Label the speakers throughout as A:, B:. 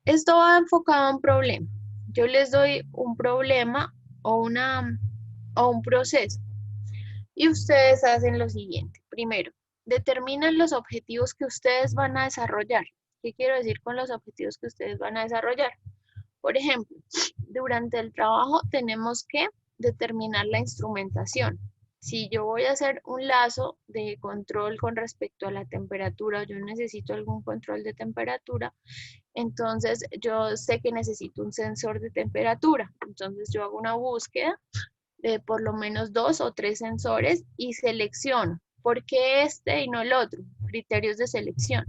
A: esto va enfocado a un problema. Yo les doy un problema o un proceso y ustedes hacen lo siguiente. Primero, determinan los objetivos que ustedes van a desarrollar. ¿Qué quiero decir con los objetivos que ustedes van a desarrollar? Por ejemplo, durante el trabajo tenemos que determinar la instrumentación. Si yo voy a hacer un lazo de control con respecto a la temperatura, o yo necesito algún control de temperatura, entonces yo sé que necesito un sensor de temperatura. Entonces yo hago una búsqueda de por lo menos 2 o 3 sensores y selecciono. ¿Por qué este y no el otro? Criterios de selección.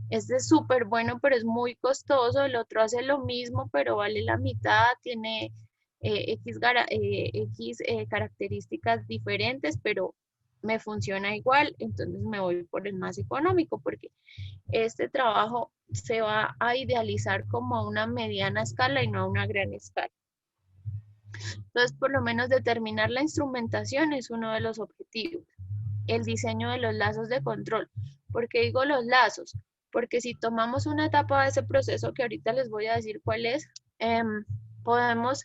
A: Este es súper bueno, pero es muy costoso. El otro hace lo mismo, pero vale la mitad. Tiene X características diferentes, pero me funciona igual. Entonces me voy por el más económico, porque este trabajo se va a idealizar como a una mediana escala y no a una gran escala. Entonces, por lo menos determinar la instrumentación es uno de los objetivos. El diseño de los lazos de control. ¿Por qué digo los lazos? Porque si tomamos una etapa de ese proceso, que ahorita les voy a decir cuál es, podemos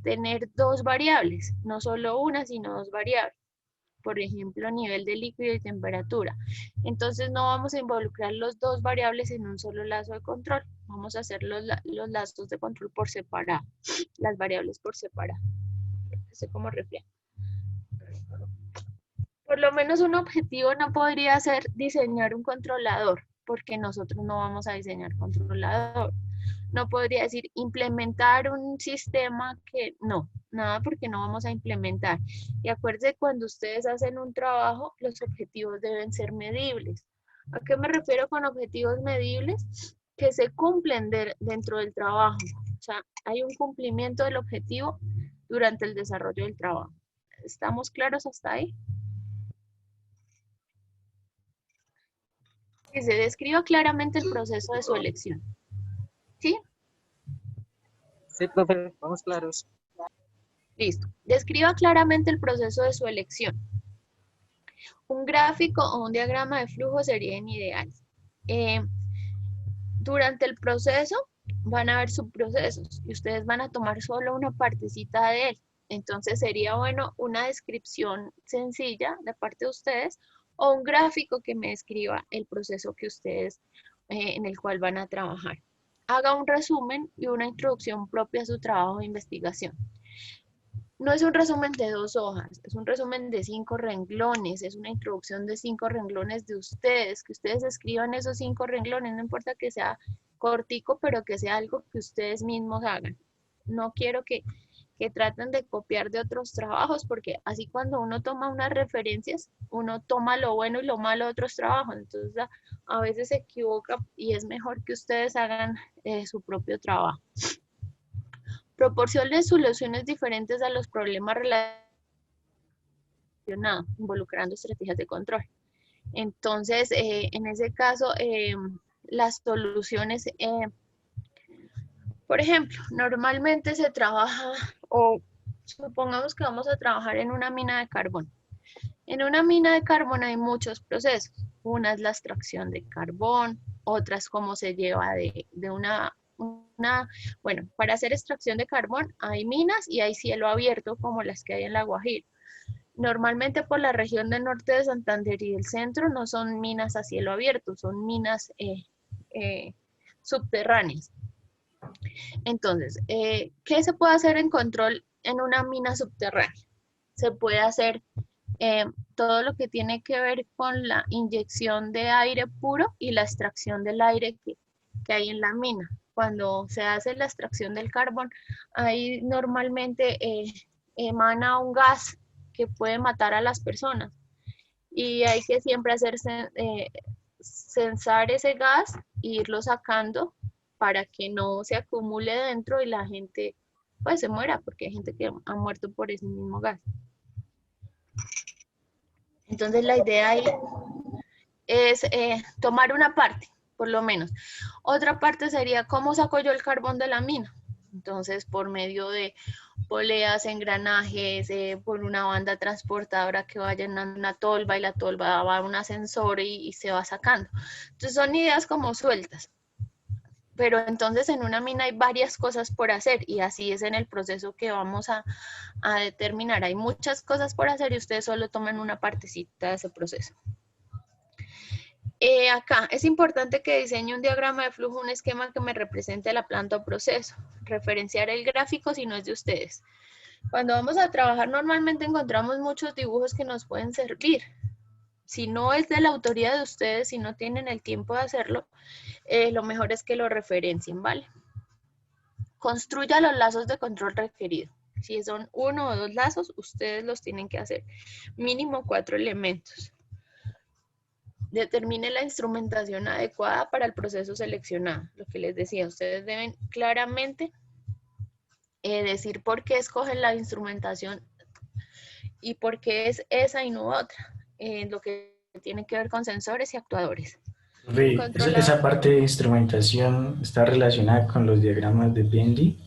A: tener 2 variables, no solo una, sino 2 variables. Por ejemplo, nivel de líquido y temperatura. Entonces no vamos a involucrar los 2 variables en un solo lazo de control. Vamos a hacer los lazos de control por separado, las variables por separado. Así como refleja. Por lo menos un objetivo no podría ser diseñar un controlador, porque nosotros no vamos a diseñar controlador. No podría decir implementar un sistema que no, nada, porque no vamos a implementar. Y acuérdense, cuando ustedes hacen un trabajo, los objetivos deben ser medibles. ¿A qué me refiero con objetivos medibles? Que se cumplen dentro del trabajo. O sea, hay un cumplimiento del objetivo durante el desarrollo del trabajo. ¿Estamos claros hasta ahí? Que se describa claramente el proceso de su elección. ¿Sí?
B: Sí, profe, vamos claros.
A: Listo. Describa claramente el proceso de su elección. Un gráfico o un diagrama de flujo serían ideales. Eh, durante el proceso van a haber subprocesos y ustedes van a tomar solo una partecita de él. Entonces sería bueno una descripción sencilla de parte de ustedes o un gráfico que me describa el proceso que ustedes en el cual van a trabajar. Haga un resumen y una introducción propia a su trabajo de investigación. No es un resumen de 2 hojas, es un resumen de 5 renglones, es una introducción de 5 renglones de ustedes, que ustedes escriban esos 5 renglones, no importa que sea cortico, pero que sea algo que ustedes mismos hagan. No quiero que traten de copiar de otros trabajos, porque así cuando uno toma unas referencias, uno toma lo bueno y lo malo de otros trabajos, entonces a veces se equivoca y es mejor que ustedes hagan su propio trabajo. Proporcione soluciones diferentes a los problemas relacionados, involucrando estrategias de control. Entonces, en ese caso, las soluciones, por ejemplo, normalmente se trabaja, o supongamos que vamos a trabajar en una mina de carbón. En una mina de carbón hay muchos procesos. Una es la extracción de carbón, otras cómo se lleva de bueno, para hacer extracción de carbón hay minas y hay cielo abierto como las que hay en La Guajira. Normalmente por la región del norte de Santander y del centro no son minas a cielo abierto, son minas subterráneas. Entonces, ¿qué se puede hacer en control en una mina subterránea? Se puede hacer todo lo que tiene que ver con la inyección de aire puro y la extracción del aire que hay en la mina. Cuando se hace la extracción del carbón, ahí normalmente emana un gas que puede matar a las personas. Y hay que siempre censar ese gas e irlo sacando para que no se acumule dentro y la gente pues se muera, porque hay gente que ha muerto por ese mismo gas. Entonces la idea ahí es tomar una parte, por lo menos. Otra parte sería, ¿cómo saco yo el carbón de la mina? Entonces, por medio de poleas, engranajes, por una banda transportadora que vaya en una tolva y la tolva va a un ascensor y se va sacando. Entonces, son ideas como sueltas. Pero entonces en una mina hay varias cosas por hacer y así es en el proceso que vamos a determinar. Hay muchas cosas por hacer y ustedes solo toman una partecita de ese proceso. Acá es importante que diseñe un diagrama de flujo, un esquema que me represente la planta o proceso. Referenciar el gráfico si no es de ustedes. Cuando vamos a trabajar normalmente encontramos muchos dibujos que nos pueden servir. Si no es de la autoría de ustedes, si no tienen el tiempo de hacerlo, lo mejor es que lo referencien, ¿vale? Construya los lazos de control requeridos. Si son 1 o 2 lazos, ustedes los tienen que hacer. Mínimo 4 elementos. Determine la instrumentación adecuada para el proceso seleccionado. Lo que les decía, ustedes deben claramente decir por qué escogen la instrumentación y por qué es esa y no otra. Lo que tiene que ver con sensores y actuadores.
C: Esa parte de instrumentación está relacionada con los diagramas de Bendy.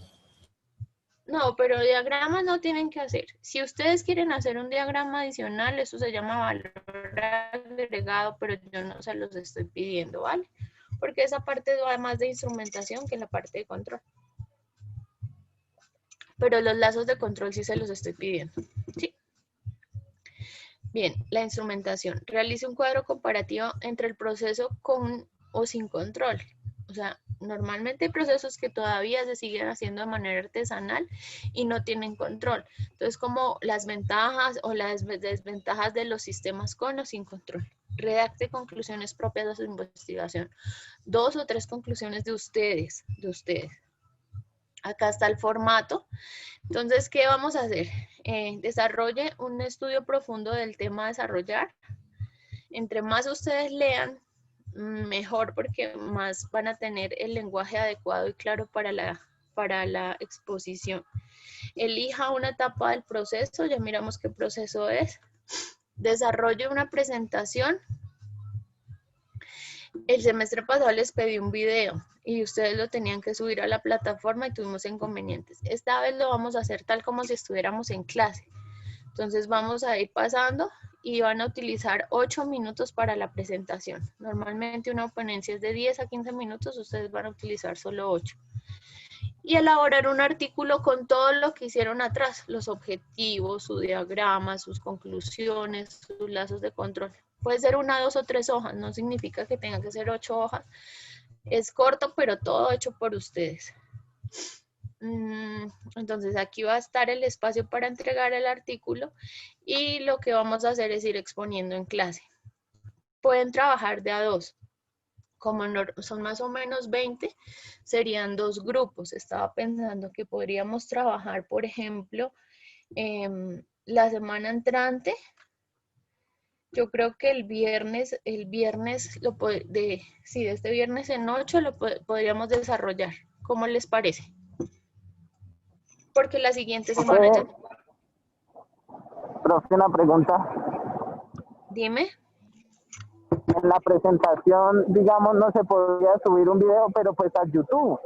A: No, pero diagramas no tienen que hacer. Si ustedes quieren hacer un diagrama adicional, eso se llama valor agregado, pero yo no se los estoy pidiendo, ¿vale? Porque esa parte va más de instrumentación que la parte de control. Pero los lazos de control sí se los estoy pidiendo, ¿sí? Bien, la instrumentación. Realice un cuadro comparativo entre el proceso con o sin control. O sea, normalmente hay procesos que todavía se siguen haciendo de manera artesanal y no tienen control. Entonces, como las ventajas o las desventajas de los sistemas con o sin control. Redacte conclusiones propias de su investigación. 2 o 3 conclusiones de ustedes. Acá está el formato. Entonces, ¿qué vamos a hacer? Desarrolle un estudio profundo del tema a desarrollar. Entre más ustedes lean, mejor, porque más van a tener el lenguaje adecuado y claro para la exposición. Elija una etapa del proceso, ya miramos qué proceso es. Desarrolle una presentación. El semestre pasado les pedí un video y ustedes lo tenían que subir a la plataforma y tuvimos inconvenientes. Esta vez lo vamos a hacer tal como si estuviéramos en clase. Entonces vamos a ir pasando y van a utilizar 8 minutos para la presentación. Normalmente una ponencia es de 10 a 15 minutos, ustedes van a utilizar solo 8. Y elaborar un artículo con todo lo que hicieron atrás, los objetivos, su diagrama, sus conclusiones, sus lazos de control. Puede ser 1, 2 o 3 hojas, no significa que tenga que ser 8 hojas. Es corto, pero todo hecho por ustedes. Entonces aquí va a estar el espacio para entregar el artículo y lo que vamos a hacer es ir exponiendo en clase. Pueden trabajar de a 2. Como son más o menos 20, serían 2 grupos. Estaba pensando que podríamos trabajar, por ejemplo, la semana entrante. Yo creo que el viernes de este viernes en 8 lo podríamos desarrollar. ¿Cómo les parece? Porque la siguiente semana ya...
D: Profe, una pregunta.
A: Dime.
D: En la presentación, digamos, no se podría subir un video, pero pues a YouTube.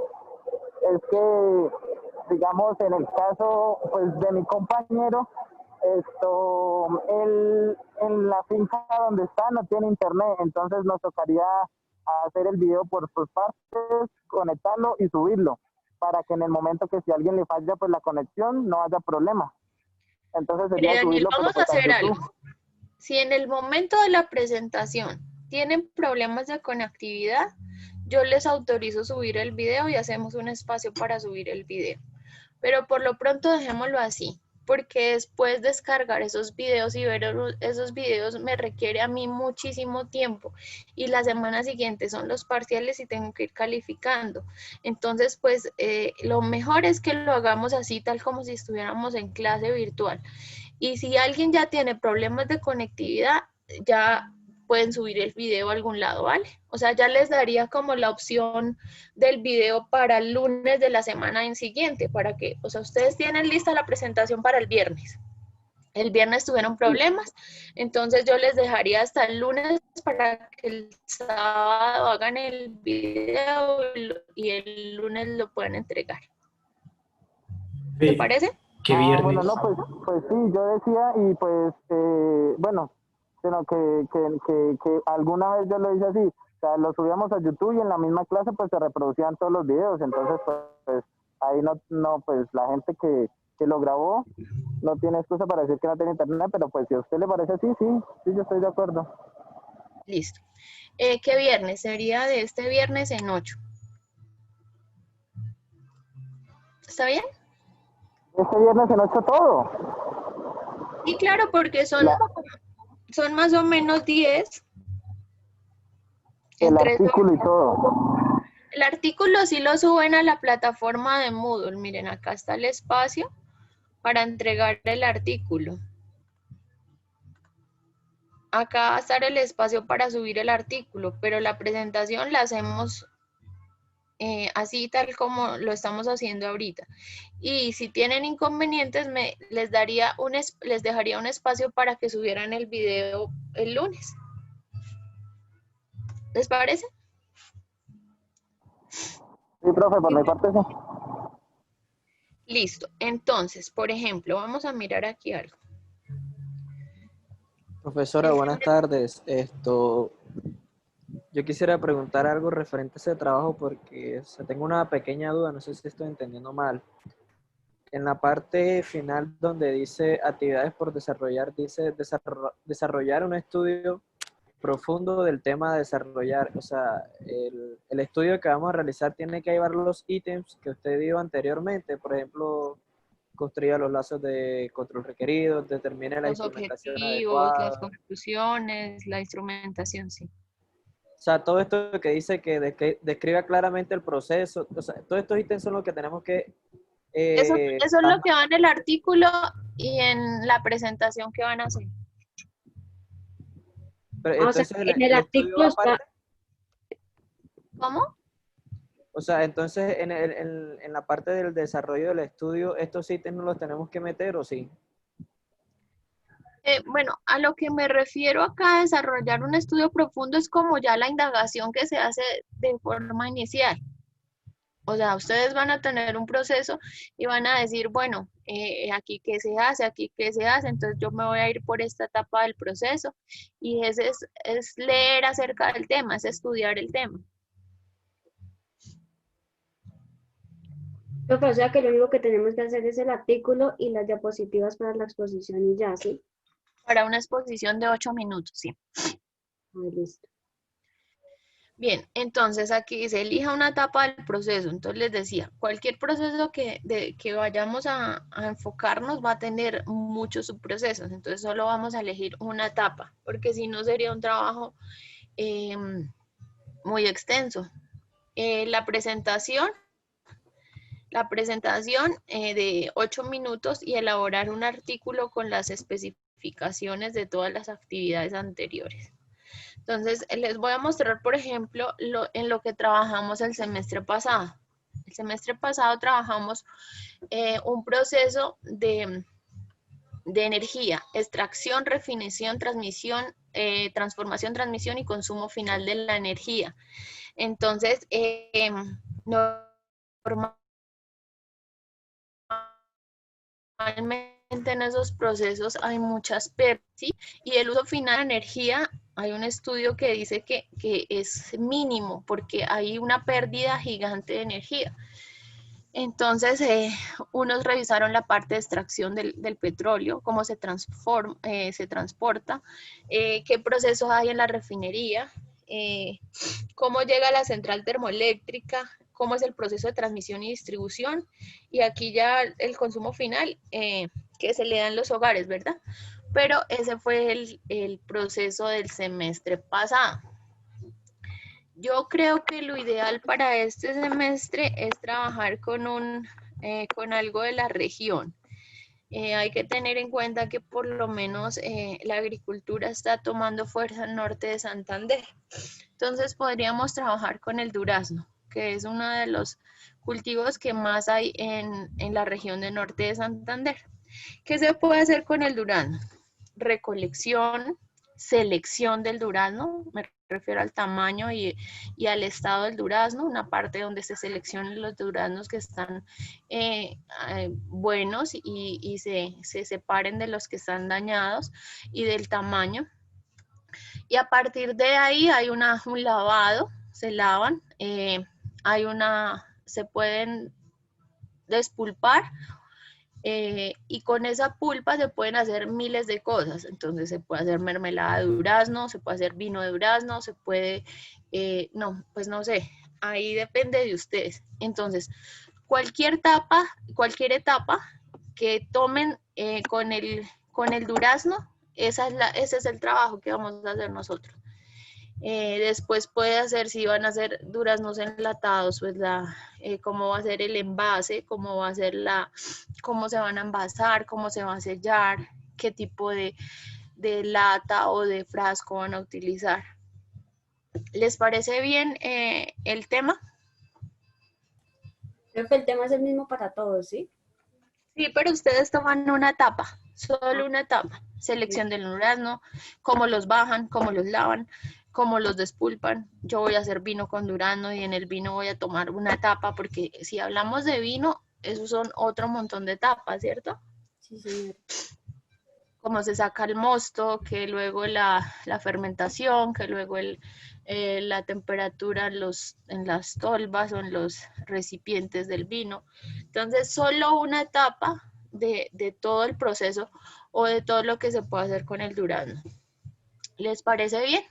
D: Es que, digamos, en el caso pues de mi compañero, él en la finca donde está no tiene internet, entonces nos tocaría hacer el video por partes, conectarlo y subirlo, para que en el momento que si a alguien le falla pues la conexión no haya problema. Entonces sería
A: Daniel,
D: subirlo,
A: vamos
D: pero
A: a
D: pues
A: hacer algo. Si en el momento de la presentación tienen problemas de conectividad, yo les autorizo subir el video y hacemos un espacio para subir el video. Pero por lo pronto dejémoslo así, porque después descargar esos videos y ver esos videos me requiere a mí muchísimo tiempo. Y la semana siguiente son los parciales y tengo que ir calificando. Entonces, pues lo mejor es que lo hagamos así, tal como si estuviéramos en clase virtual. Y si alguien ya tiene problemas de conectividad, ya pueden subir el video a algún lado, ¿vale? O sea, ya les daría como la opción del video para el lunes de la semana en siguiente, para que, o sea, ustedes tienen lista la presentación para el viernes. El viernes tuvieron problemas, entonces yo les dejaría hasta el lunes para que el sábado hagan el video y el lunes lo puedan entregar. ¿Te parece?
C: ¿Qué viernes?
D: Bueno, no, pues sí, yo decía y pues, bueno, sino que alguna vez yo lo hice así, o sea, lo subíamos a YouTube y en la misma clase pues se reproducían todos los videos, entonces pues ahí no pues la gente que lo grabó no tiene excusa para decir que no tiene internet, pero pues si a usted le parece así, sí, yo estoy de acuerdo.
A: Listo. ¿Qué viernes? Sería de este viernes en 8. ¿Está bien?
D: Este viernes en 8 todo.
A: Sí, claro, porque son más o menos 10.
D: El
A: Entre
D: artículo y todo.
A: el artículo sí lo suben a la plataforma de Moodle. Miren, acá está el espacio para entregar el artículo. Acá va a estar el espacio para subir el artículo, pero la presentación la hacemos así tal como lo estamos haciendo ahorita. Y si tienen inconvenientes, les dejaría un espacio para que subieran el video el lunes. ¿Les parece?
D: Sí, profe, por mi parte sí.
A: Listo. Entonces, por ejemplo, vamos a mirar aquí algo.
E: Profesora, buenas tardes. Yo quisiera preguntar algo referente a ese trabajo porque tengo una pequeña duda, no sé si estoy entendiendo mal. En la parte final donde dice actividades por desarrollar, dice desarrollar un estudio profundo del tema a desarrollar. O sea, el estudio que vamos a realizar tiene que llevar los ítems que usted dio anteriormente, por ejemplo, construya los lazos de control requeridos, determine la
A: Los
E: instrumentación
A: objetivos, las
E: adecuada.
A: conclusiones, la instrumentación, sí.
E: O sea, todo esto que dice que describa claramente el proceso, o sea, todos estos ítems son los que tenemos que...
A: Eso es lo que va en el artículo y en la presentación que van a hacer.
E: Pero
F: O sea,
E: entonces
F: en el
E: el estudio
F: artículo
E: va
F: está,
E: aparte.
A: ¿Cómo?
E: O sea, entonces en la parte del desarrollo del estudio, ¿estos ítems no los tenemos que meter o sí?
A: Bueno, a lo que me refiero acá, desarrollar un estudio profundo es como ya la indagación que se hace de forma inicial. O sea, ustedes van a tener un proceso y van a decir, bueno, aquí qué se hace, aquí qué se hace, entonces yo me voy a ir por esta etapa del proceso y ese es leer acerca del tema, es estudiar el tema.
F: o sea que lo único que tenemos que hacer es el artículo y las diapositivas para la exposición y ya, ¿sí?
A: Para una exposición de 8 minutos, sí.
F: Ahí listo.
A: Bien, entonces aquí dice, elija una etapa del proceso. Entonces les decía, cualquier proceso que vayamos a enfocarnos va a tener muchos subprocesos. Entonces solo vamos a elegir una etapa, porque si no sería un trabajo muy extenso. La presentación de 8 minutos y elaborar un artículo con las especificaciones de todas las actividades anteriores. Entonces, les voy a mostrar, por ejemplo, en lo que trabajamos el semestre pasado. El semestre pasado trabajamos un proceso de energía, extracción, refinación, transmisión, transformación, transmisión y consumo final de la energía. Entonces, normalmente en esos procesos hay muchas pérdidas, ¿sí? Y el uso final de energía, hay un estudio que dice que es mínimo porque hay una pérdida gigante de energía. Entonces, unos revisaron la parte de extracción del petróleo, cómo se transporta, qué procesos hay en la refinería, cómo llega a la central termoeléctrica, cómo es el proceso de transmisión y distribución, y aquí ya el consumo final que se le da en los hogares, ¿verdad? Pero ese fue el proceso del semestre pasado. Yo creo que lo ideal para este semestre es trabajar con algo de la región. Hay que tener en cuenta que por lo menos la agricultura está tomando fuerza al norte de Santander. Entonces podríamos trabajar con el durazno, que es uno de los cultivos que más hay en la región del norte de Santander. ¿Qué se puede hacer con el durazno? Recolección, selección del durazno, me refiero al tamaño y al estado del durazno, una parte donde se seleccionan los duraznos que están buenos y se separen de los que están dañados y del tamaño. Y a partir de ahí hay un lavado, se lavan, se pueden despulpar. Y con esa pulpa se pueden hacer miles de cosas. Entonces se puede hacer mermelada de durazno, se puede hacer vino de durazno, se puede, pues no sé, ahí depende de ustedes. Entonces, cualquier etapa que tomen con el durazno, ese es el trabajo que vamos a hacer nosotros. Después puede hacer, si van a hacer duraznos enlatados, pues cómo va a ser el envase, cómo se van a envasar, cómo se va a sellar, qué tipo de lata o de frasco van a utilizar. ¿Les parece bien el tema?
F: Creo que el tema es el mismo para todos, ¿sí?
A: Sí, pero ustedes toman una etapa, solo una etapa. Selección del durazno, cómo los bajan, cómo los lavan, cómo los despulpan. Yo voy a hacer vino con durazno y en el vino voy a tomar una etapa, porque si hablamos de vino, esos son otro montón de etapas, ¿cierto?
F: Sí, señor.
A: Cómo se saca el mosto, que luego la fermentación, que luego la temperatura en las tolvas o en los recipientes del vino. Entonces, solo una etapa de todo el proceso o de todo lo que se puede hacer con el durazno. ¿Les parece bien?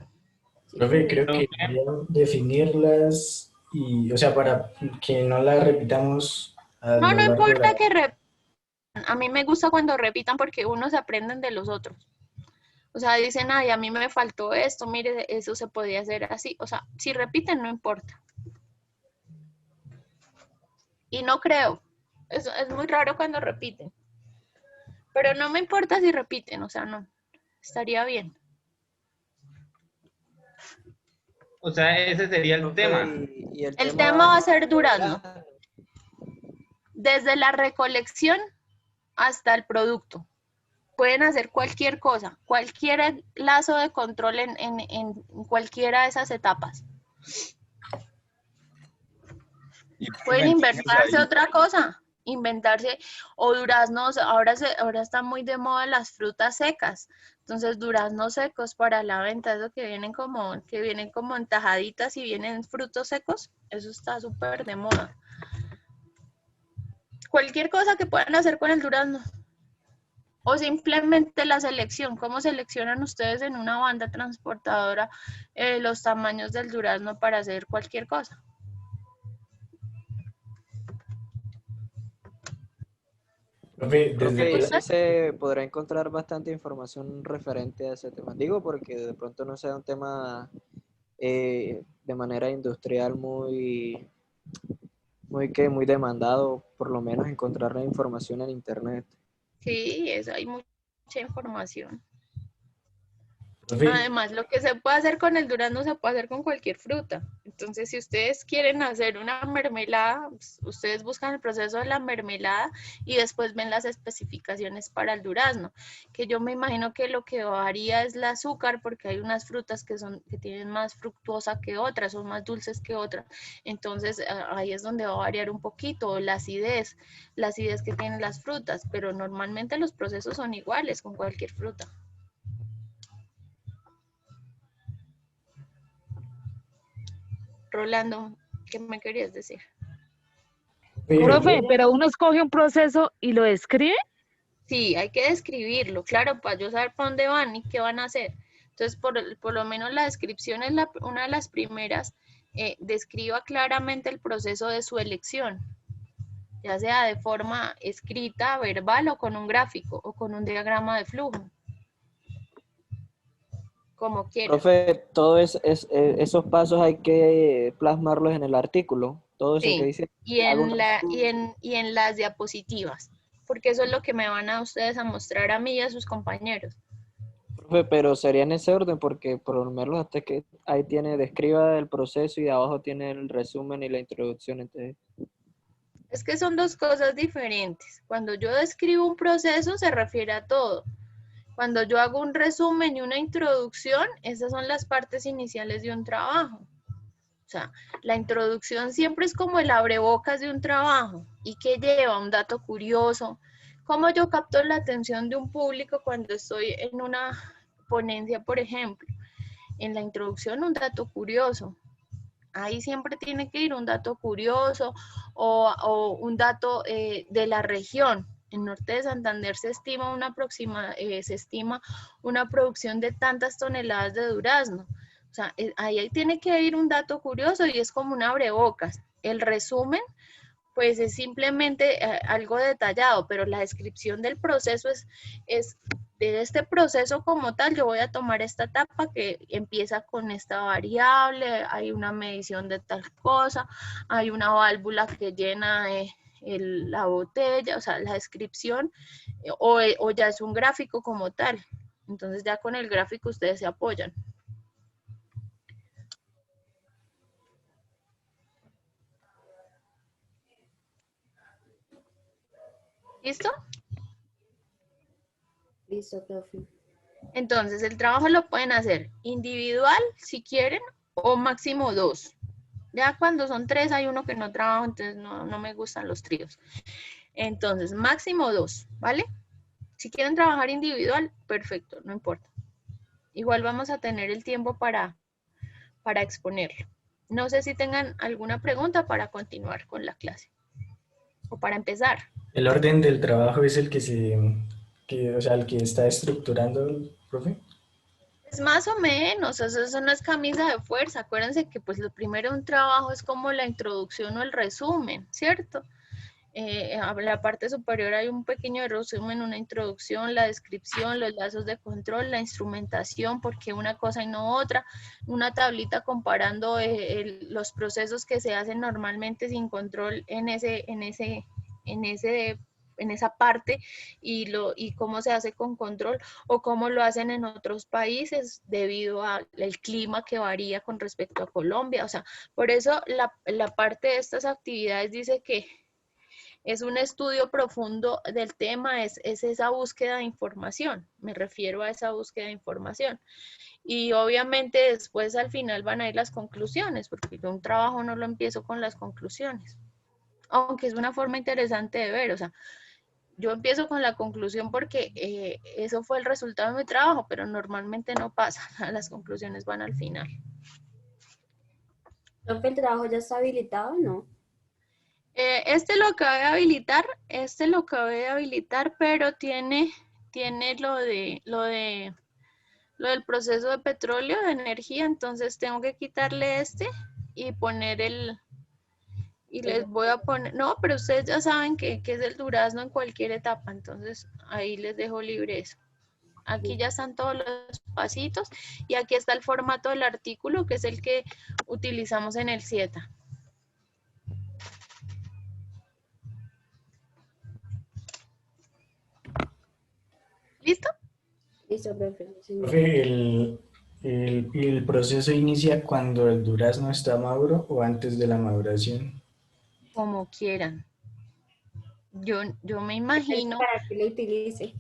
F: Sí,
C: Profe,
F: señor.
C: creo que deberían definirlas y, o sea, para que no las repitamos a
A: No,
C: lo
A: no
C: largo de
A: importa
C: la...
A: que repitan. A mí me gusta cuando repitan porque unos aprenden de los otros. O sea, dicen, ay, a mí me faltó esto, mire, eso se podía hacer así. O sea, si repiten, no importa. Y no creo. Es muy raro cuando repiten. Pero no me importa si repiten, o sea, no. Estaría bien.
G: O sea, ese sería el
E: Profe,
G: tema.
E: y el
A: El
E: tema
A: tema va a ser durazno.
E: durazno.
A: Desde la recolección hasta el producto. Pueden hacer cualquier cosa, cualquier lazo de control en cualquiera de esas etapas.
H: Y
A: Pueden
H: menciones
A: inventarse
H: ahí,
A: otra cosa, inventarse, o duraznos, ahora están muy de moda las frutas secas, entonces duraznos secos para la venta, eso que vienen como en tajaditas y vienen frutos secos, eso está súper de moda. Cualquier cosa que puedan hacer con el durazno. O simplemente la selección, ¿cómo seleccionan ustedes en una banda transportadora los tamaños del durazno para hacer cualquier cosa?
C: Profe,
E: Profe,
C: desde...
E: sí se podrá encontrar bastante información referente a ese tema. Digo porque de pronto no sea un tema de manera industrial muy demandado, por lo menos encontrar la información en internet.
A: Sí, hay mucha información.
C: Profe,
A: Además, lo que se puede hacer con el durazno se puede hacer con cualquier fruta. Entonces, si ustedes quieren hacer una mermelada, pues, ustedes buscan el proceso de la mermelada y después ven las especificaciones para el durazno. Que yo me imagino que lo que varía es el azúcar, porque hay unas frutas que tienen más fructuosa que otras, son más dulces que otras. Entonces, ahí es donde va a variar un poquito la acidez que tienen las frutas, pero normalmente los procesos son iguales con cualquier fruta. Rolando, ¿qué me querías decir?
I: Profe, pero uno escoge un proceso y lo describe.
A: Sí, hay que describirlo, claro, para yo saber para dónde van y qué van a hacer. Entonces, por lo menos la descripción es una de las primeras. Describa claramente el proceso de su elección, ya sea de forma escrita, verbal o con un gráfico o con un diagrama de flujo, como quiera.
E: Profe, todos esos pasos hay que plasmarlos en el artículo. Todo eso que
A: Sí,
E: dice.
A: y en las diapositivas, porque eso es lo que me van a ustedes a mostrar a mí y a sus compañeros.
E: Profe, pero sería en ese orden porque por lo menos hasta que ahí tiene, describa el proceso y de abajo tiene el resumen y la introducción. Entonces,
A: Es que son dos cosas diferentes. Cuando yo describo un proceso se refiere a todo. Cuando yo hago un resumen y una introducción, esas son las partes iniciales de un trabajo. O sea, la introducción siempre es como el abrebocas de un trabajo y que lleva un dato curioso. ¿Cómo yo capto la atención de un público cuando estoy en una ponencia, por ejemplo? En la introducción, un dato curioso. Ahí siempre tiene que ir un dato curioso o un dato de la región. En Norte de Santander se estima una producción de tantas toneladas de durazno. O sea, ahí tiene que ir un dato curioso y es como un abrebocas. El resumen, pues es simplemente algo detallado, pero la descripción del proceso es de este proceso como tal. Yo voy a tomar esta etapa que empieza con esta variable, hay una medición de tal cosa, hay una válvula que llena la botella, o sea, la descripción, o ya es un gráfico como tal. Entonces ya con el gráfico ustedes se apoyan. ¿Listo?
F: Listo, profe.
A: Entonces, el trabajo lo pueden hacer individual, si quieren, o máximo 2. Ya cuando son 3 hay uno que no trabaja, entonces no me gustan los tríos. Entonces, máximo 2, ¿vale? Si quieren trabajar individual, perfecto, no importa. Igual vamos a tener el tiempo para exponerlo. No sé si tengan alguna pregunta para continuar con la clase o para empezar.
C: ¿El orden del trabajo es el o sea, el que está estructurando el profe?
A: Es más o menos, eso no es camisa de fuerza. Acuérdense que pues lo primero de un trabajo es como la introducción o el resumen, ¿cierto? A la parte superior hay un pequeño resumen, una introducción, la descripción, los lazos de control, la instrumentación, porque una cosa y no otra, una tablita comparando los procesos que se hacen normalmente sin control en esa parte y cómo se hace con control o cómo lo hacen en otros países debido al clima que varía con respecto a Colombia. O sea, por eso la parte de estas actividades dice que es un estudio profundo del tema, es esa búsqueda de información, me refiero a esa búsqueda de información. Y obviamente después al final van a ir las conclusiones, porque yo un trabajo no lo empiezo con las conclusiones, aunque es una forma interesante de ver, o sea, yo empiezo con la conclusión porque eso fue el resultado de mi trabajo, pero normalmente no pasa, las conclusiones van al final.
F: Profe, ¿el trabajo ya está habilitado o no?
A: Lo acabé de habilitar, pero tiene lo del proceso de petróleo, de energía, entonces tengo que quitarle y poner y les voy a poner, no, pero ustedes ya saben que es el durazno en cualquier etapa, entonces ahí les dejo libre eso. Aquí ya están todos los pasitos y aquí está el formato del artículo, que es el que utilizamos en el CIETA. ¿Listo?
F: Listo, profe. Sí.
C: Profe, ¿el proceso inicia cuando el durazno está maduro o antes de la maduración?
A: Como quieran. Yo me imagino,
F: Para que lo utilice.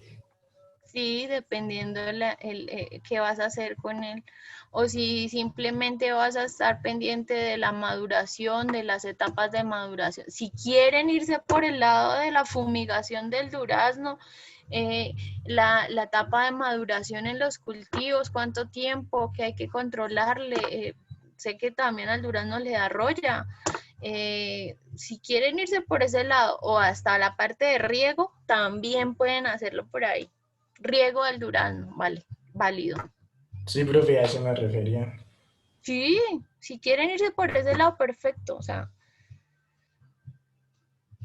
A: sí, dependiendo qué vas a hacer con él, o si simplemente vas a estar pendiente de la maduración, de las etapas de maduración. Si quieren irse por el lado de la fumigación del durazno, la etapa de maduración en los cultivos, cuánto tiempo que hay que controlarle, sé que también al durazno le da roya. Si quieren irse por ese lado o hasta la parte de riego, también pueden hacerlo por ahí. Riego del durazno, vale, válido.
C: Sí, profe, a eso me refería.
A: Sí, si quieren irse por ese lado, perfecto. O sea,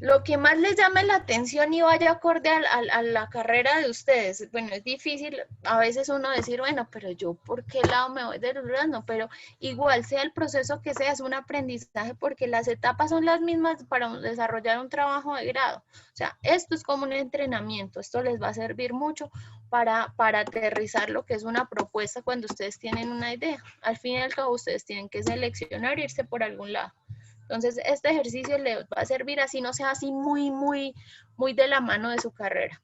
A: lo que más les llame la atención y vaya acorde a la carrera de ustedes. Bueno, es difícil a veces uno decir, bueno, pero yo por qué lado me voy del durazno, pero igual sea el proceso que sea, es un aprendizaje porque las etapas son las mismas para desarrollar un trabajo de grado. O sea, esto es como un entrenamiento, esto les va a servir mucho para aterrizar lo que es una propuesta cuando ustedes tienen una idea. Al fin y al cabo, ustedes tienen que seleccionar e irse por algún lado. Entonces, este ejercicio les va a servir así, no sea así muy de la mano de su carrera.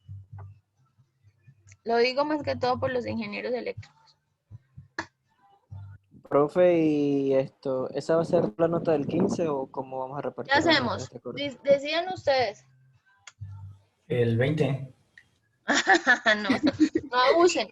A: Lo digo más que todo por los ingenieros eléctricos.
E: Profe, y esto, ¿esa va a ser la nota del 15 o cómo vamos a
A: ¿Qué
E: repartir las notas de
A: hacemos?
E: este curso?
A: Decían ustedes.
C: El 20.
A: No abusen.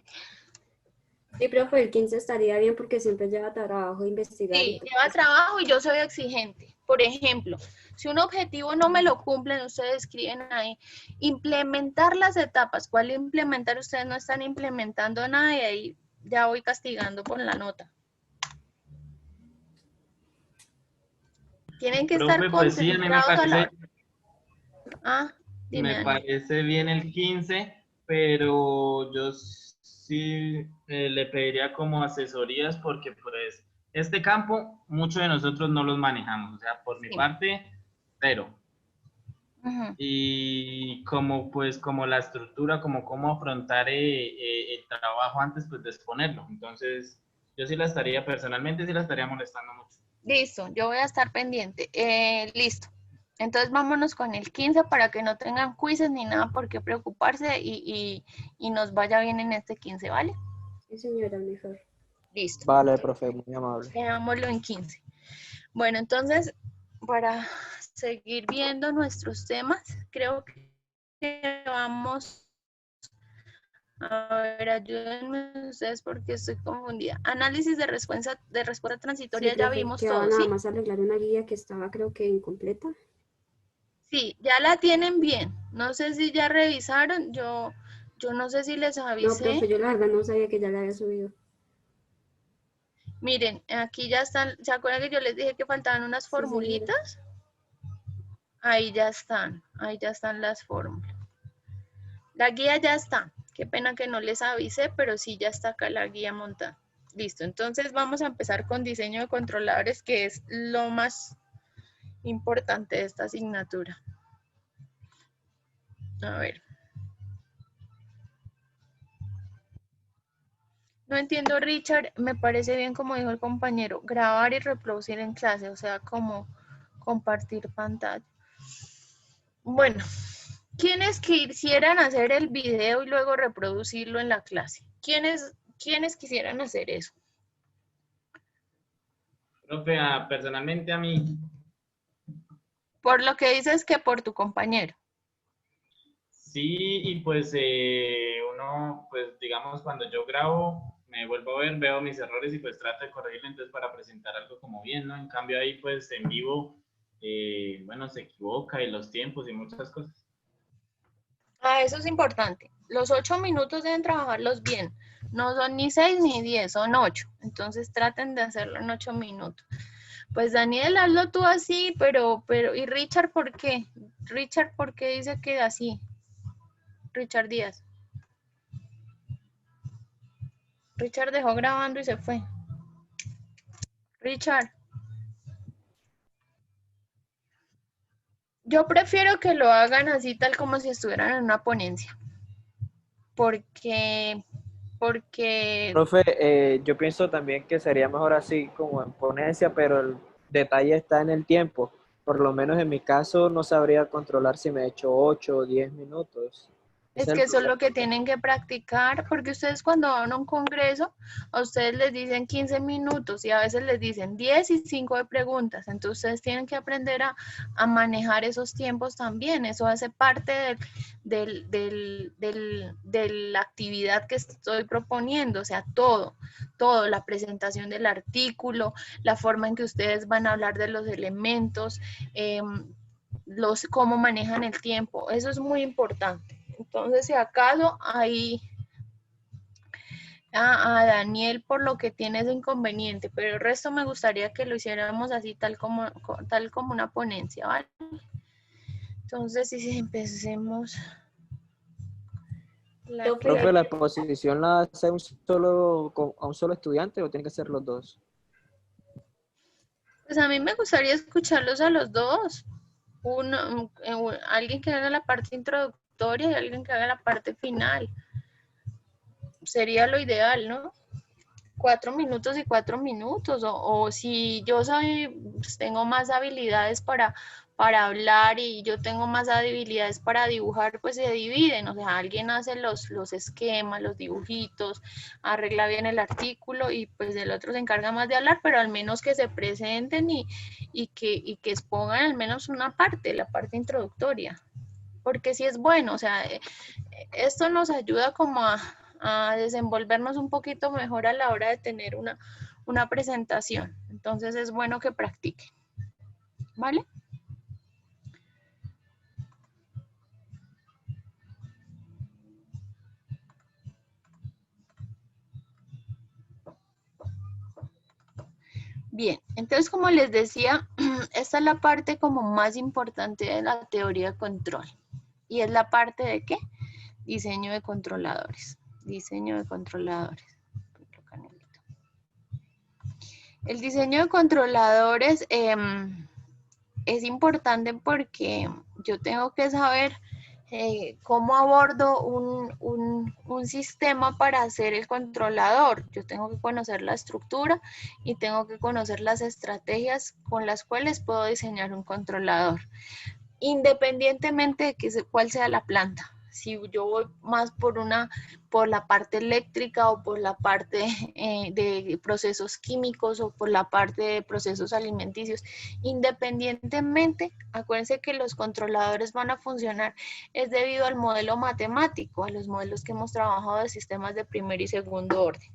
F: Sí, profe, el 15 estaría bien porque siempre lleva trabajo investigar.
A: Sí,
F: y
A: lleva trabajo y yo soy exigente. Por ejemplo, si un objetivo no me lo cumplen, ustedes escriben ahí, implementar las etapas. ¿Cuál implementar? Ustedes no están implementando nada y ahí ya voy castigando por la nota. Tienen que estar
G: Profe, pues sí, a mí me
A: concentrados a la
G: parece,
A: hora. Ah, dime,
G: me
A: Daniel.
G: parece bien el 15, pero yo sí le pediría como asesorías porque pues este campo muchos de nosotros no los manejamos, o sea, por mi
A: Sí.
G: parte, cero.
A: Ujú.
G: Y como pues como la estructura, como cómo afrontar el trabajo antes pues de exponerlo. Entonces, yo sí la estaría, personalmente sí la estaría molestando mucho.
A: Listo, yo voy a estar pendiente. Listo. Entonces vámonos con el 15 para que no tengan quizzes ni nada por qué preocuparse y nos vaya bien en este 15, ¿vale?
F: Sí, señora, mejor.
A: Listo.
E: Vale, profe, muy amable.
A: Veámoslo en 15. Bueno, entonces, para seguir viendo nuestros temas, creo que vamos a ver, ayúdenme ustedes porque estoy confundida. Análisis de respuesta
F: Sí,
A: transitoria, ya
F: profe,
A: vimos
F: quedaba
A: todo,
F: nada
A: ¿sí?
F: más arreglar una guía que estaba creo que incompleta.
A: Sí, ya la tienen bien. No sé si ya revisaron, yo no sé si les
F: No,
A: avisé.
F: profe, yo la verdad no sabía que ya la había subido.
A: Miren, aquí ya están, ¿se acuerdan que yo les dije que faltaban unas
F: Sí, señora.
A: formulitas? Ahí ya están las fórmulas. La guía ya está. Qué pena que no les avise, pero sí ya está acá la guía montada. Listo, entonces vamos a empezar con diseño de controladores, que es lo más importante de esta asignatura. A ver. No entiendo, Richard, me parece bien como dijo el compañero, grabar y reproducir en clase, o sea, como compartir pantalla. Bueno, ¿quiénes quisieran hacer el video y luego reproducirlo en la clase? ¿Quiénes quisieran hacer eso?
G: Profe, personalmente a mí,
A: Por lo que dices que por tu compañero.
G: sí, y pues uno, pues digamos, cuando yo grabo, me vuelvo a ver, veo mis errores y pues trato de corregirlo entonces para presentar algo como bien, ¿no? En cambio ahí pues en vivo, bueno, se equivoca y los tiempos y muchas cosas.
A: Ah, eso es importante. Los 8 minutos deben trabajarlos bien. No son ni 6 ni 10, son 8. Entonces traten de hacerlo en 8 minutos. Pues Daniel, hazlo tú así, ¿y Richard por qué? Richard, ¿por qué dice que así? Richard Díaz. Richard dejó grabando y se fue. Richard. Yo prefiero que lo hagan así tal como si estuvieran en una ponencia. Porque
E: Profe, yo pienso también que sería mejor así como en ponencia, pero el detalle está en el tiempo. Por lo menos en mi caso no sabría controlar si me he hecho 8 o 10 minutos.
A: es
E: Ese es
A: que
E: el
A: eso es lo
E: problema.
A: que tienen que practicar, porque ustedes cuando van a un congreso, a ustedes les dicen 15 minutos y a veces les dicen 10 y 5 de preguntas. Entonces ustedes tienen que aprender a manejar esos tiempos también. Eso hace parte de la actividad que estoy proponiendo. O sea, todo, la presentación del artículo, la forma en que ustedes van a hablar de los elementos, cómo manejan el tiempo. Eso es muy importante. Entonces, si acaso, ahí a Daniel por lo que tiene ese inconveniente, pero el resto me gustaría que lo hiciéramos así, tal como una ponencia, ¿vale? Entonces, si empecemos la
F: Profe,
E: Profe,
A: clase.
E: ¿la exposición la hace a un solo estudiante o tiene que ser los dos?
A: Pues a mí me gustaría escucharlos a los dos. Alguien que haga la parte introductoria y alguien que haga la parte final. Sería lo ideal, ¿no? 4 minutos y 4 minutos, o si yo soy, pues, tengo más habilidades para hablar y yo tengo más habilidades para dibujar, pues se dividen, o sea, alguien hace los esquemas, los dibujitos, arregla bien el artículo y pues el otro se encarga más de hablar, pero al menos que se presenten y que expongan al menos una parte, la parte introductoria, porque sí es bueno, o sea, esto nos ayuda como a desenvolvernos un poquito mejor a la hora de tener una presentación. Entonces es bueno que practiquen. ¿Vale? Bien, entonces como les decía, esta es la parte como más importante de la teoría de control. ¿Y es la parte de qué? Diseño de controladores. Diseño de controladores. El diseño de controladores es importante porque yo tengo que saber cómo abordo un sistema para hacer el controlador. Yo tengo que conocer la estructura y tengo que conocer las estrategias con las cuales puedo diseñar un controlador, independientemente de cuál sea la planta. Si yo voy más por la parte eléctrica o por la parte de procesos químicos o por la parte de procesos alimenticios, independientemente, acuérdense que los controladores van a funcionar es debido al modelo matemático, a los modelos que hemos trabajado de sistemas de primer y segundo orden.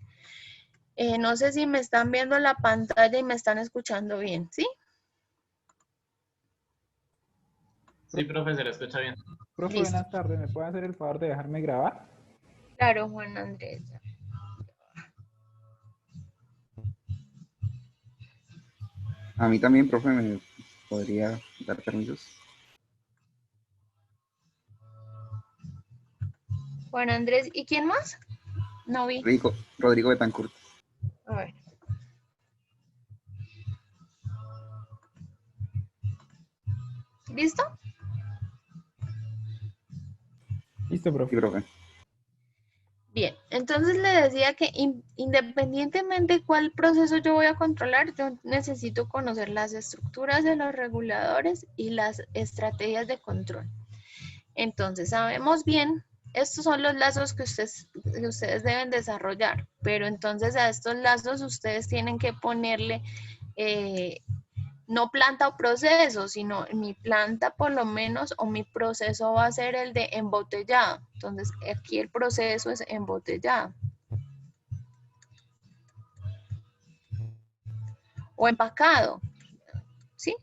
A: No sé si me están viendo la pantalla y me están escuchando bien, ¿sí?
G: Sí, profe, se le escucha bien.
H: Profe,
A: Listo.
H: buenas tardes. ¿Me puede hacer el favor de dejarme grabar?
A: Claro, Juan Andrés.
J: A mí también, profe, ¿me podría dar permisos?
A: Juan Andrés, ¿y quién más? No vi.
J: Rodrigo Betancourt.
A: A ver. ¿Listo?
H: Listo, profe.
J: Sí, profe.
A: Bien, entonces le decía que independientemente de cuál proceso yo voy a controlar, yo necesito conocer las estructuras de los reguladores y las estrategias de control. Entonces, sabemos bien, estos son los lazos que ustedes deben desarrollar, pero entonces a estos lazos ustedes tienen que ponerle no planta o proceso, sino mi planta por lo menos o mi proceso va a ser el de embotellado. Entonces aquí el proceso es embotellado. O empacado, ¿sí?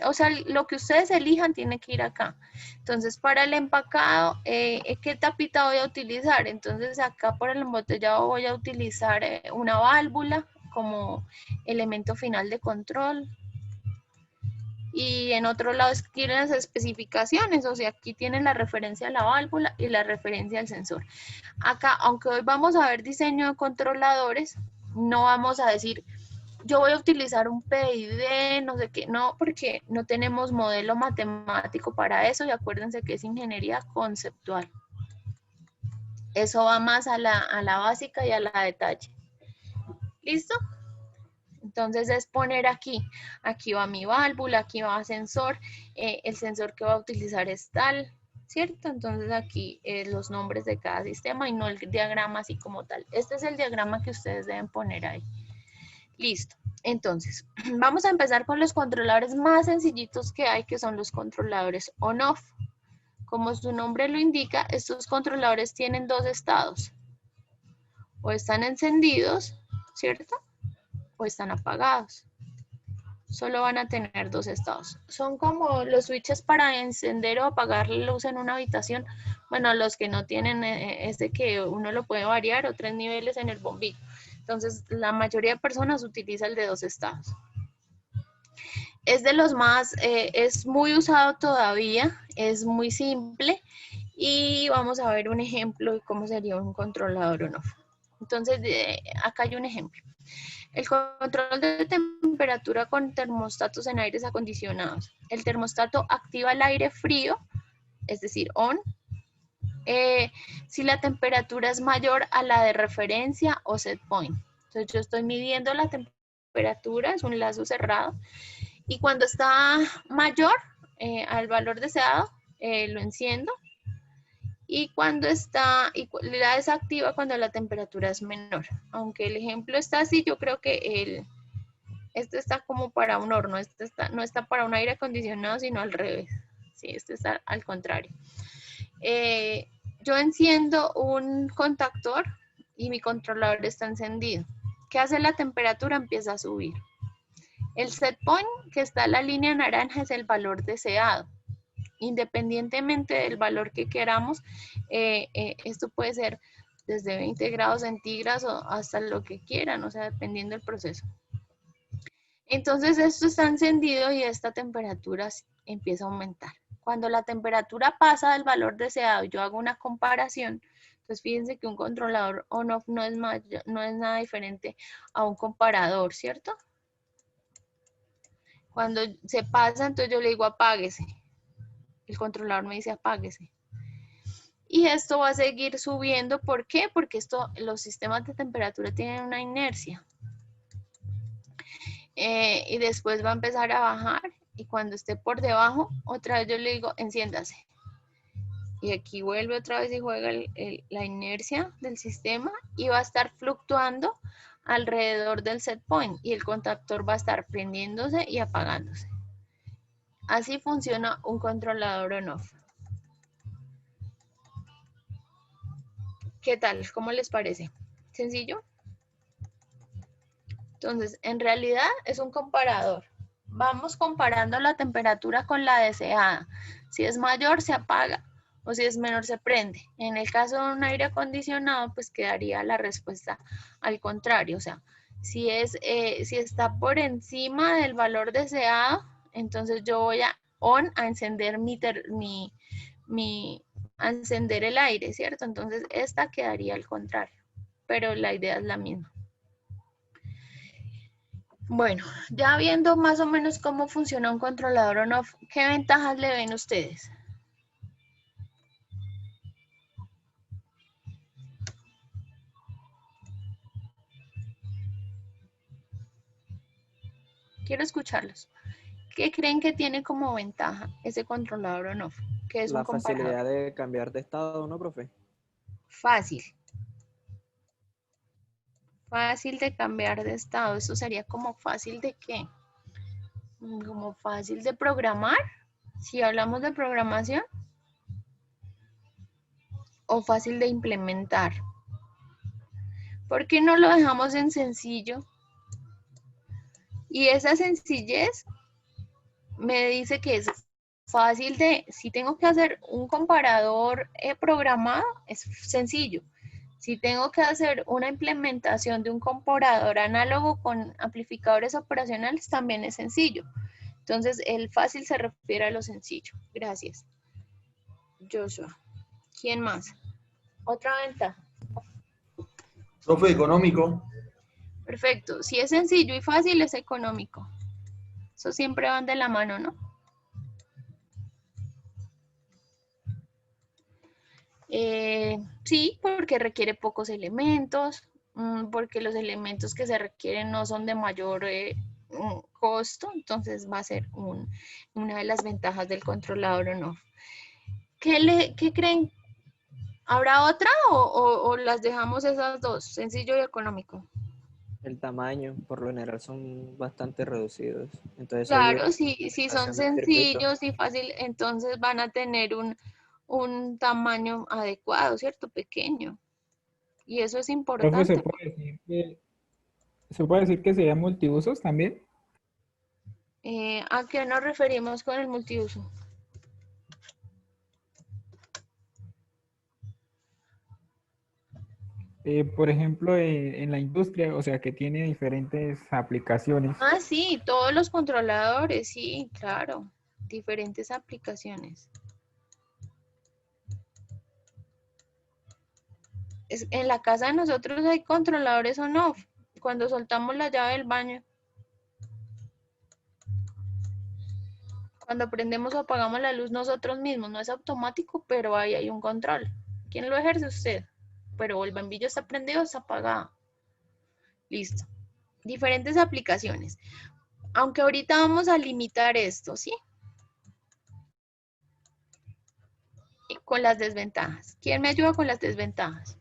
A: O sea, lo que ustedes elijan tiene que ir acá. Entonces para el empacado, ¿qué tapita voy a utilizar? Entonces acá por el embotellado voy a utilizar una válvula como elemento final de control. Y en otro lado quieren las especificaciones, o sea, aquí tienen la referencia a la válvula y la referencia al sensor. Acá, aunque hoy vamos a ver diseño de controladores, no vamos a decir, yo voy a utilizar un PID, no sé qué, no, porque no tenemos modelo matemático para eso y acuérdense que es ingeniería conceptual. Eso va más a la básica y a la detalle. ¿Listo? Entonces es poner aquí va mi válvula, aquí va sensor, el sensor que va a utilizar es tal, ¿cierto? Entonces aquí los nombres de cada sistema y no el diagrama así como tal. Este es el diagrama que ustedes deben poner ahí. Listo. Entonces, vamos a empezar con los controladores más sencillitos que hay, que son los controladores on-off. Como su nombre lo indica, estos controladores tienen dos estados. O están encendidos, ¿cierto? O están apagados. Solo van a tener dos estados. Son como los switches para encender o apagar la luz en una habitación. Bueno, los que no tienen es de que uno lo puede variar o 3 niveles en el bombillo. Entonces, la mayoría de personas utiliza el de dos estados. Es de los más, es muy usado todavía, es muy simple y vamos a ver un ejemplo de cómo sería un controlador on-off. Entonces, acá hay un ejemplo. El control de temperatura con termostatos en aires acondicionados. El termostato activa el aire frío, es decir, on, si la temperatura es mayor a la de referencia o set point. Entonces yo estoy midiendo la temperatura, es un lazo cerrado, y cuando está mayor al valor deseado, lo enciendo, y cuando está, la desactiva cuando la temperatura es menor. Aunque el ejemplo está así, yo creo que este está como para un horno, no está para un aire acondicionado, sino al revés. Sí, este está al contrario. Yo enciendo un contactor y mi controlador está encendido. ¿Qué hace la temperatura? Empieza a subir. El set point, que está en la línea naranja, es el valor deseado. Independientemente del valor que queramos, esto puede ser desde 20 grados centígrados o hasta lo que quieran, o sea, dependiendo del proceso. Entonces esto está encendido y esta temperatura empieza a aumentar. Cuando la temperatura pasa del valor deseado, yo hago una comparación. Entonces fíjense que un controlador on-off no es nada diferente a un comparador, ¿cierto? Cuando se pasa, entonces yo le digo apáguese. El controlador me dice apáguese. Y esto va a seguir subiendo. ¿Por qué? Porque los sistemas de temperatura tienen una inercia. Y después va a empezar a bajar. Y cuando esté por debajo, otra vez yo le digo enciéndase. Y aquí vuelve otra vez y juega la inercia del sistema. Y va a estar fluctuando alrededor del set point. Y el contactor va a estar prendiéndose y apagándose. Así funciona un controlador on-off. ¿Qué tal? ¿Cómo les parece? ¿Sencillo? Entonces, en realidad es un comparador. Vamos comparando la temperatura con la deseada. Si es mayor, se apaga. O si es menor, se prende. En el caso de un aire acondicionado, pues quedaría la respuesta al contrario. O sea, si está por encima del valor deseado, entonces yo voy a encender a encender el aire, ¿cierto? Entonces esta quedaría al contrario, pero la idea es la misma. Bueno, ya viendo más o menos cómo funciona un controlador on-off, ¿qué ventajas le ven ustedes? Quiero escucharlos. ¿Qué creen que tiene como ventaja ese controlador on-off? Que es un
E: La
A: comparador.
E: facilidad de cambiar de estado, ¿no, profe?
A: Fácil. Fácil de cambiar de estado. ¿Eso sería como fácil de qué? Como fácil de programar. Si hablamos de programación. O fácil de implementar. ¿Por qué no lo dejamos en sencillo? Y esa sencillez me dice que es fácil si tengo que hacer un comparador programado, es sencillo. Si tengo que hacer una implementación de un comparador análogo con amplificadores operacionales, también es sencillo. Entonces, el fácil se refiere a lo sencillo. Gracias. Joshua. ¿Quién más? Otra ventaja.
K: Profe, económico.
A: Perfecto. Si es sencillo y fácil, es económico. Eso siempre van de la mano, ¿no? Sí, porque requiere pocos elementos, porque los elementos que se requieren no son de mayor costo, entonces va a ser una de las ventajas del controlador on-off. ¿Qué creen? ¿Habrá otra o las dejamos esas dos, sencillo y económico?
E: El tamaño, por lo general, son bastante reducidos. Entonces,
A: Claro, si son
E: haciendo el circuito.
A: sencillos y fácil, entonces van a tener un tamaño adecuado, ¿cierto? Pequeño. Y eso es
H: Profe,
A: importante.
H: ¿se puede decir que serían multiusos también?
A: ¿A qué nos referimos con el multiuso?
H: Por ejemplo, en la industria, o sea, que tiene diferentes aplicaciones.
A: Ah, sí, todos los controladores, sí, claro. Diferentes aplicaciones. En la casa de nosotros hay controladores on-off. Cuando soltamos la llave del baño. Cuando prendemos o apagamos la luz nosotros mismos. No es automático, pero ahí hay un control. ¿Quién lo ejerce? Usted. Pero el bombillo está prendido o está apagado. Listo. Diferentes aplicaciones. Aunque ahorita vamos a limitar esto, ¿sí? Y con las desventajas. ¿Quién me ayuda con las desventajas?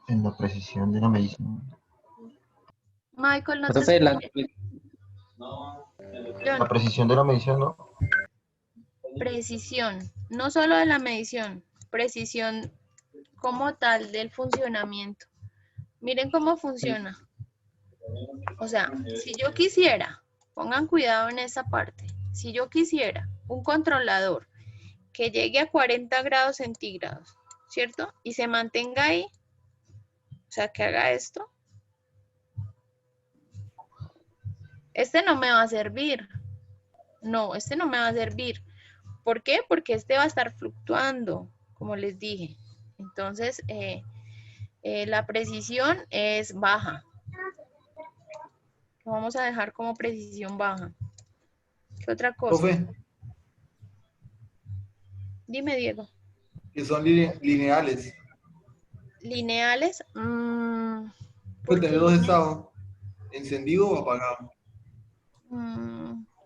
L: En la precisión de la medición.
A: Michael, no te
B: Profe,
A: escuché.
L: La precisión de la medición, ¿no?
A: Precisión, no solo de la medición, precisión como tal del funcionamiento. Miren cómo funciona. O sea, si yo quisiera, pongan cuidado en esa parte, si yo quisiera un controlador que llegue a 40 grados centígrados, ¿cierto? Y se mantenga ahí, o sea, que haga esto. Este no me va a servir. No, este no me va a servir. ¿Por qué? Porque este va a estar fluctuando, como les dije. Entonces, la precisión es baja. Lo vamos a dejar como precisión baja. ¿Qué otra cosa?
K: Profe,
A: Dime, Diego.
K: que son lineales.
A: Lineales.
K: Puede tener dos estados, encendido o apagado.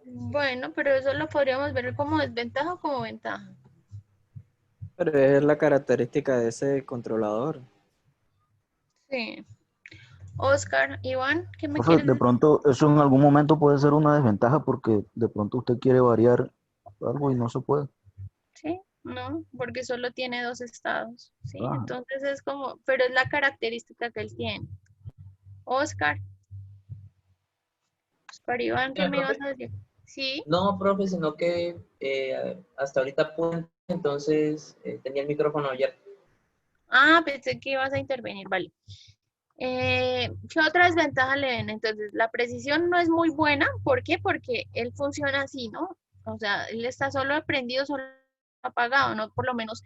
A: Bueno, pero eso lo podríamos ver como desventaja o como ventaja.
E: Pero es la característica de ese controlador.
A: Sí. Oscar, Iván, ¿qué me
M: Profe,
A: quieres
M: de
A: decir?
M: pronto eso en algún momento puede ser una desventaja porque de pronto usted quiere variar algo y no se puede.
A: Sí, no, porque solo tiene dos estados. Sí,
M: Ah.
A: entonces es como, pero es la característica que él tiene. Oscar. Oscar Iván, ¿qué me ibas a decir? Sí.
N: No, profe, sino que hasta ahorita pude, entonces tenía el micrófono abierto.
A: Ah, pensé que ibas a intervenir, vale. ¿Qué otra desventaja le ven? Entonces, la precisión no es muy buena. ¿Por qué? Porque él funciona así, ¿no? O sea, él está solo prendido, solo apagado, ¿no? Por lo menos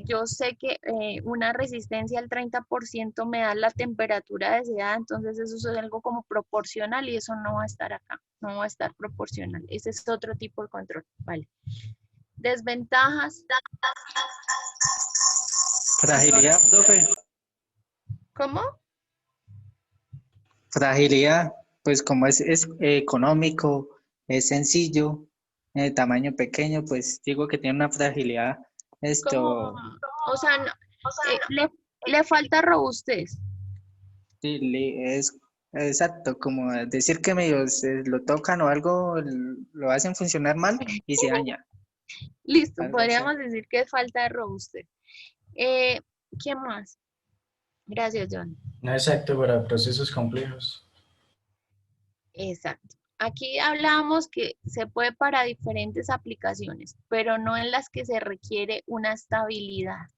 A: yo sé que una resistencia al 30% me da la temperatura deseada, entonces eso es algo como proporcional y eso no va a estar acá, no va a estar proporcional. Ese es otro tipo de control, ¿vale? Desventajas.
B: Fragilidad, profe.
A: ¿Cómo?
B: Fragilidad, pues como es económico, es sencillo, tamaño pequeño, pues digo que tiene una fragilidad.
A: O sea, le falta robustez.
B: Sí, es exacto, como decir que medio lo tocan o algo, lo hacen funcionar mal y se daña.
A: Listo,
B: Algo así.
A: podríamos decir que es falta de robustez. ¿Qué más? Gracias, John.
C: No exacto para procesos complejos.
A: Exacto. Aquí hablamos que se puede para diferentes aplicaciones, pero no en las que se requiere una estabilidad.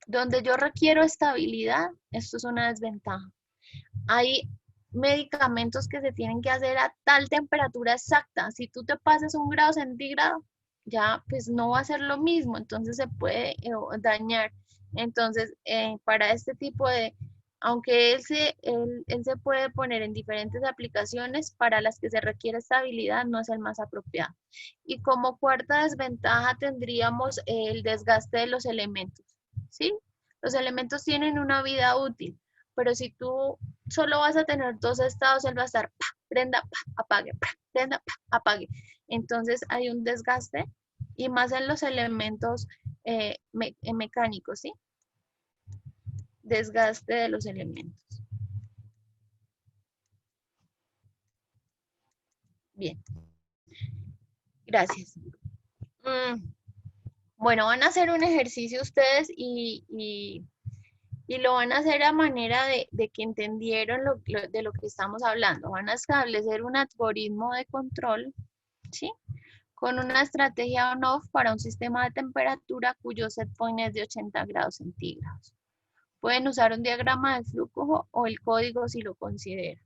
A: Donde yo requiero estabilidad, esto es una desventaja. Hay medicamentos que se tienen que hacer a tal temperatura exacta. Si tú te pasas 1 grado centígrado, ya pues no va a ser lo mismo, entonces se puede dañar. Entonces, para este tipo de, aunque él se puede poner en diferentes aplicaciones, para las que se requiere estabilidad no es el más apropiado. Y como cuarta desventaja tendríamos el desgaste de los elementos, ¿sí? Los elementos tienen una vida útil, pero si tú solo vas a tener 2 estados, él va a estar prenda, apague, prenda, apague. Entonces hay un desgaste y más en los elementos mecánicos, ¿sí? Desgaste de los elementos. Bien. Gracias. Bueno, van a hacer un ejercicio ustedes y lo van a hacer a manera de que entendieron de lo que estamos hablando. Van a establecer un algoritmo de control, ¿sí? Con una estrategia on-off para un sistema de temperatura cuyo set point es de 80 grados centígrados. Pueden usar un diagrama de flujo o el código si lo consideran.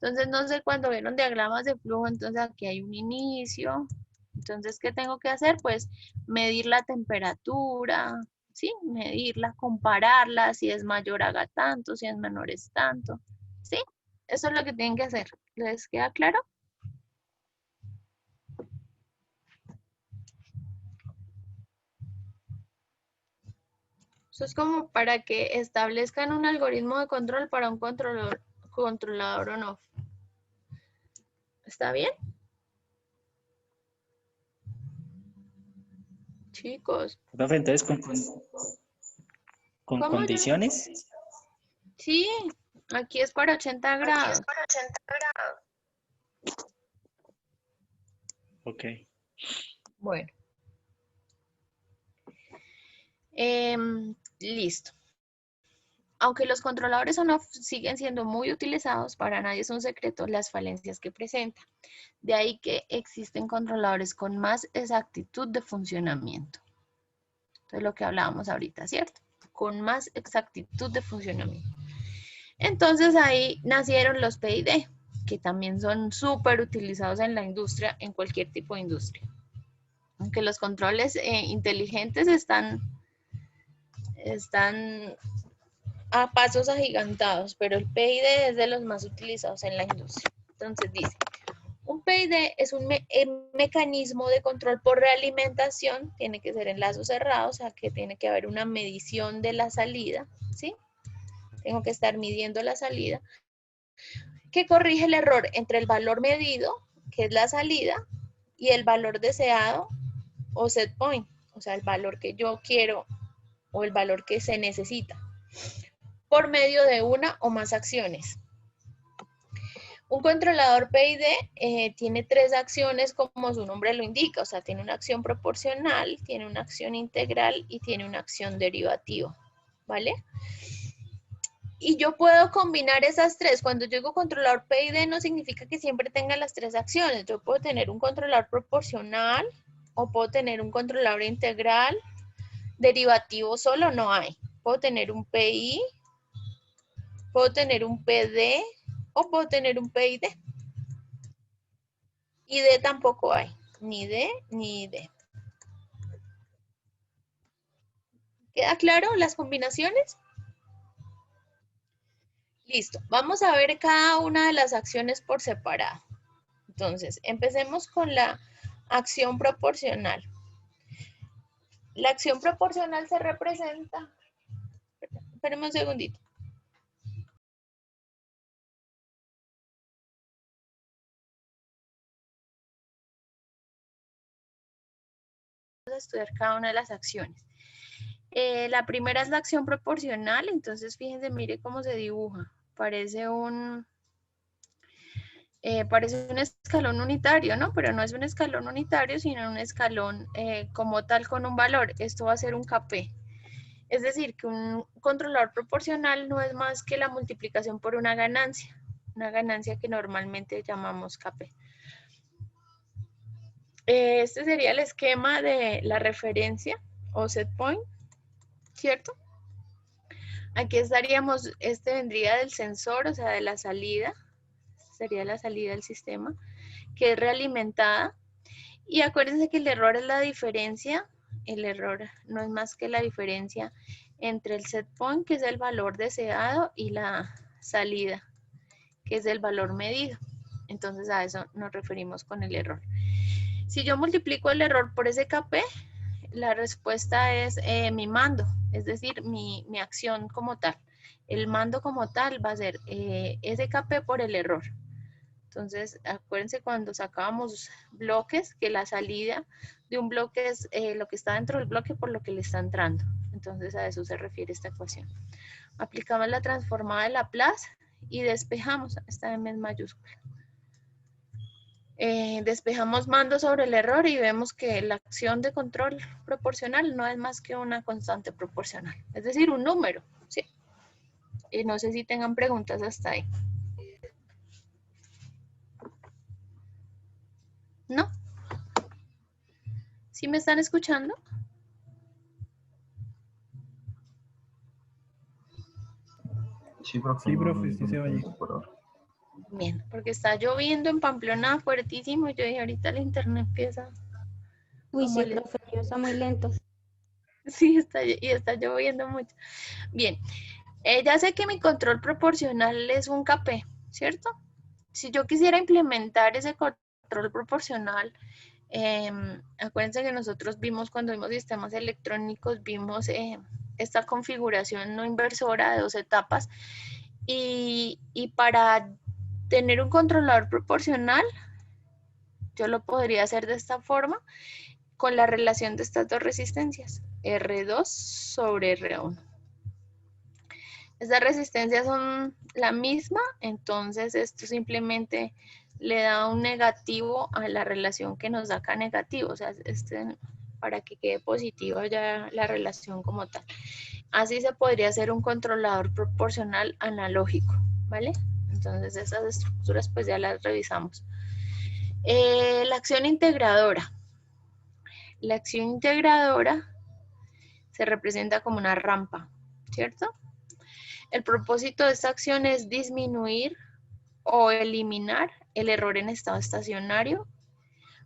A: Entonces, no sé, cuando vieron diagramas de flujo, entonces aquí hay un inicio. Entonces, ¿qué tengo que hacer? Pues medir la temperatura. ¿sí? Medirla, compararla, si es mayor haga tanto, si es menor es tanto, ¿sí? Eso es lo que tienen que hacer. ¿Les queda claro? Eso es como para que establezcan un algoritmo de control para un controlador on-off. ¿Está bien? Chicos.
B: Profe, entonces con
A: ¿Cómo?
B: condiciones.
A: Sí, aquí es para 80 grados.
B: Ok.
A: Bueno. Listo. Aunque los controladores on-off siguen siendo muy utilizados, para nadie es un secreto las falencias que presentan. De ahí que existen controladores con más exactitud de funcionamiento. Entonces, lo que hablábamos ahorita, ¿cierto? Con más exactitud de funcionamiento. Entonces, ahí nacieron los PID, que también son súper utilizados en la industria, en cualquier tipo de industria. Aunque los controles inteligentes están a pasos agigantados, pero el PID es de los más utilizados en la industria. Entonces dice, un PID es un mecanismo de control por realimentación, tiene que ser en lazos cerrados, o sea que tiene que haber una medición de la salida, ¿sí? Tengo que estar midiendo la salida, que corrige el error entre el valor medido, que es la salida, y el valor deseado o set point, o sea, el valor que yo quiero o el valor que se necesita, por medio de una o más acciones. Un controlador PID tiene 3 acciones como su nombre lo indica, o sea, tiene una acción proporcional, tiene una acción integral y tiene una acción derivativa, ¿vale? Y yo puedo combinar esas 3. Cuando yo digo controlador PID no significa que siempre tenga las 3 acciones. Yo puedo tener un controlador proporcional o puedo tener un controlador integral. Derivativo solo no hay. Puedo tener un PI, puedo tener un PD o puedo tener un PID. Y D tampoco hay. Ni D ni D. ¿Queda claro las combinaciones? Listo. Vamos a ver cada una de las acciones por separado. Entonces, empecemos con la acción proporcional. La acción proporcional se representa... Espérenme un segundito. Vamos a estudiar cada una de las acciones. La primera es la acción proporcional, entonces fíjense, mire cómo se dibuja. Parece un escalón unitario, ¿no? Pero no es un escalón unitario, sino un escalón como tal con un valor. Esto va a ser un KP. Es decir, que un controlador proporcional no es más que la multiplicación por una ganancia que normalmente llamamos KP. Este sería el esquema de la referencia o set point, ¿cierto? Aquí estaríamos, este vendría del sensor, o sea, de la salida, sería la salida del sistema, que es realimentada. Y acuérdense que el error es la diferencia, el error no es más que la diferencia entre el set point, que es el valor deseado, y la salida, que es el valor medido. Entonces a eso nos referimos con el error. Si yo multiplico el error por ese KP, la respuesta es mi mando, es decir, mi acción como tal. El mando como tal va a ser ese KP por el error. Entonces, acuérdense cuando sacábamos bloques, que la salida de un bloque es lo que está dentro del bloque por lo que le está entrando. Entonces, a eso se refiere esta ecuación. Aplicamos la transformada de Laplace y despejamos esta M en mayúscula. Despejamos mando sobre el error y vemos que la acción de control proporcional no es más que una constante proporcional, es decir, un número, ¿sí? Y no sé si tengan preguntas hasta ahí. ¿No? ¿Sí me están escuchando?
L: Sí, profe.
H: Sí, profe, sí se oye.
A: Bien, porque está lloviendo en Pamplona fuertísimo y yo dije ahorita el internet empieza.
F: Uy, sí, profe, está muy lento.
A: Sí, está lloviendo mucho. Bien, ya sé que mi control proporcional es un KP, ¿cierto? Si yo quisiera implementar ese control proporcional, acuérdense que nosotros vimos cuando vimos sistemas electrónicos, vimos esta configuración no inversora de 2 etapas y para tener un controlador proporcional, yo lo podría hacer de esta forma con la relación de estas dos resistencias, R2 sobre R1. Estas resistencias son la misma, entonces esto simplemente le da un negativo a la relación que nos da acá negativo, o sea, para que quede positiva ya la relación como tal. Así se podría hacer un controlador proporcional analógico, ¿vale? Entonces esas estructuras pues ya las revisamos. La acción integradora. La acción integradora se representa como una rampa, ¿cierto? El propósito de esta acción es disminuir o eliminar el error en estado estacionario.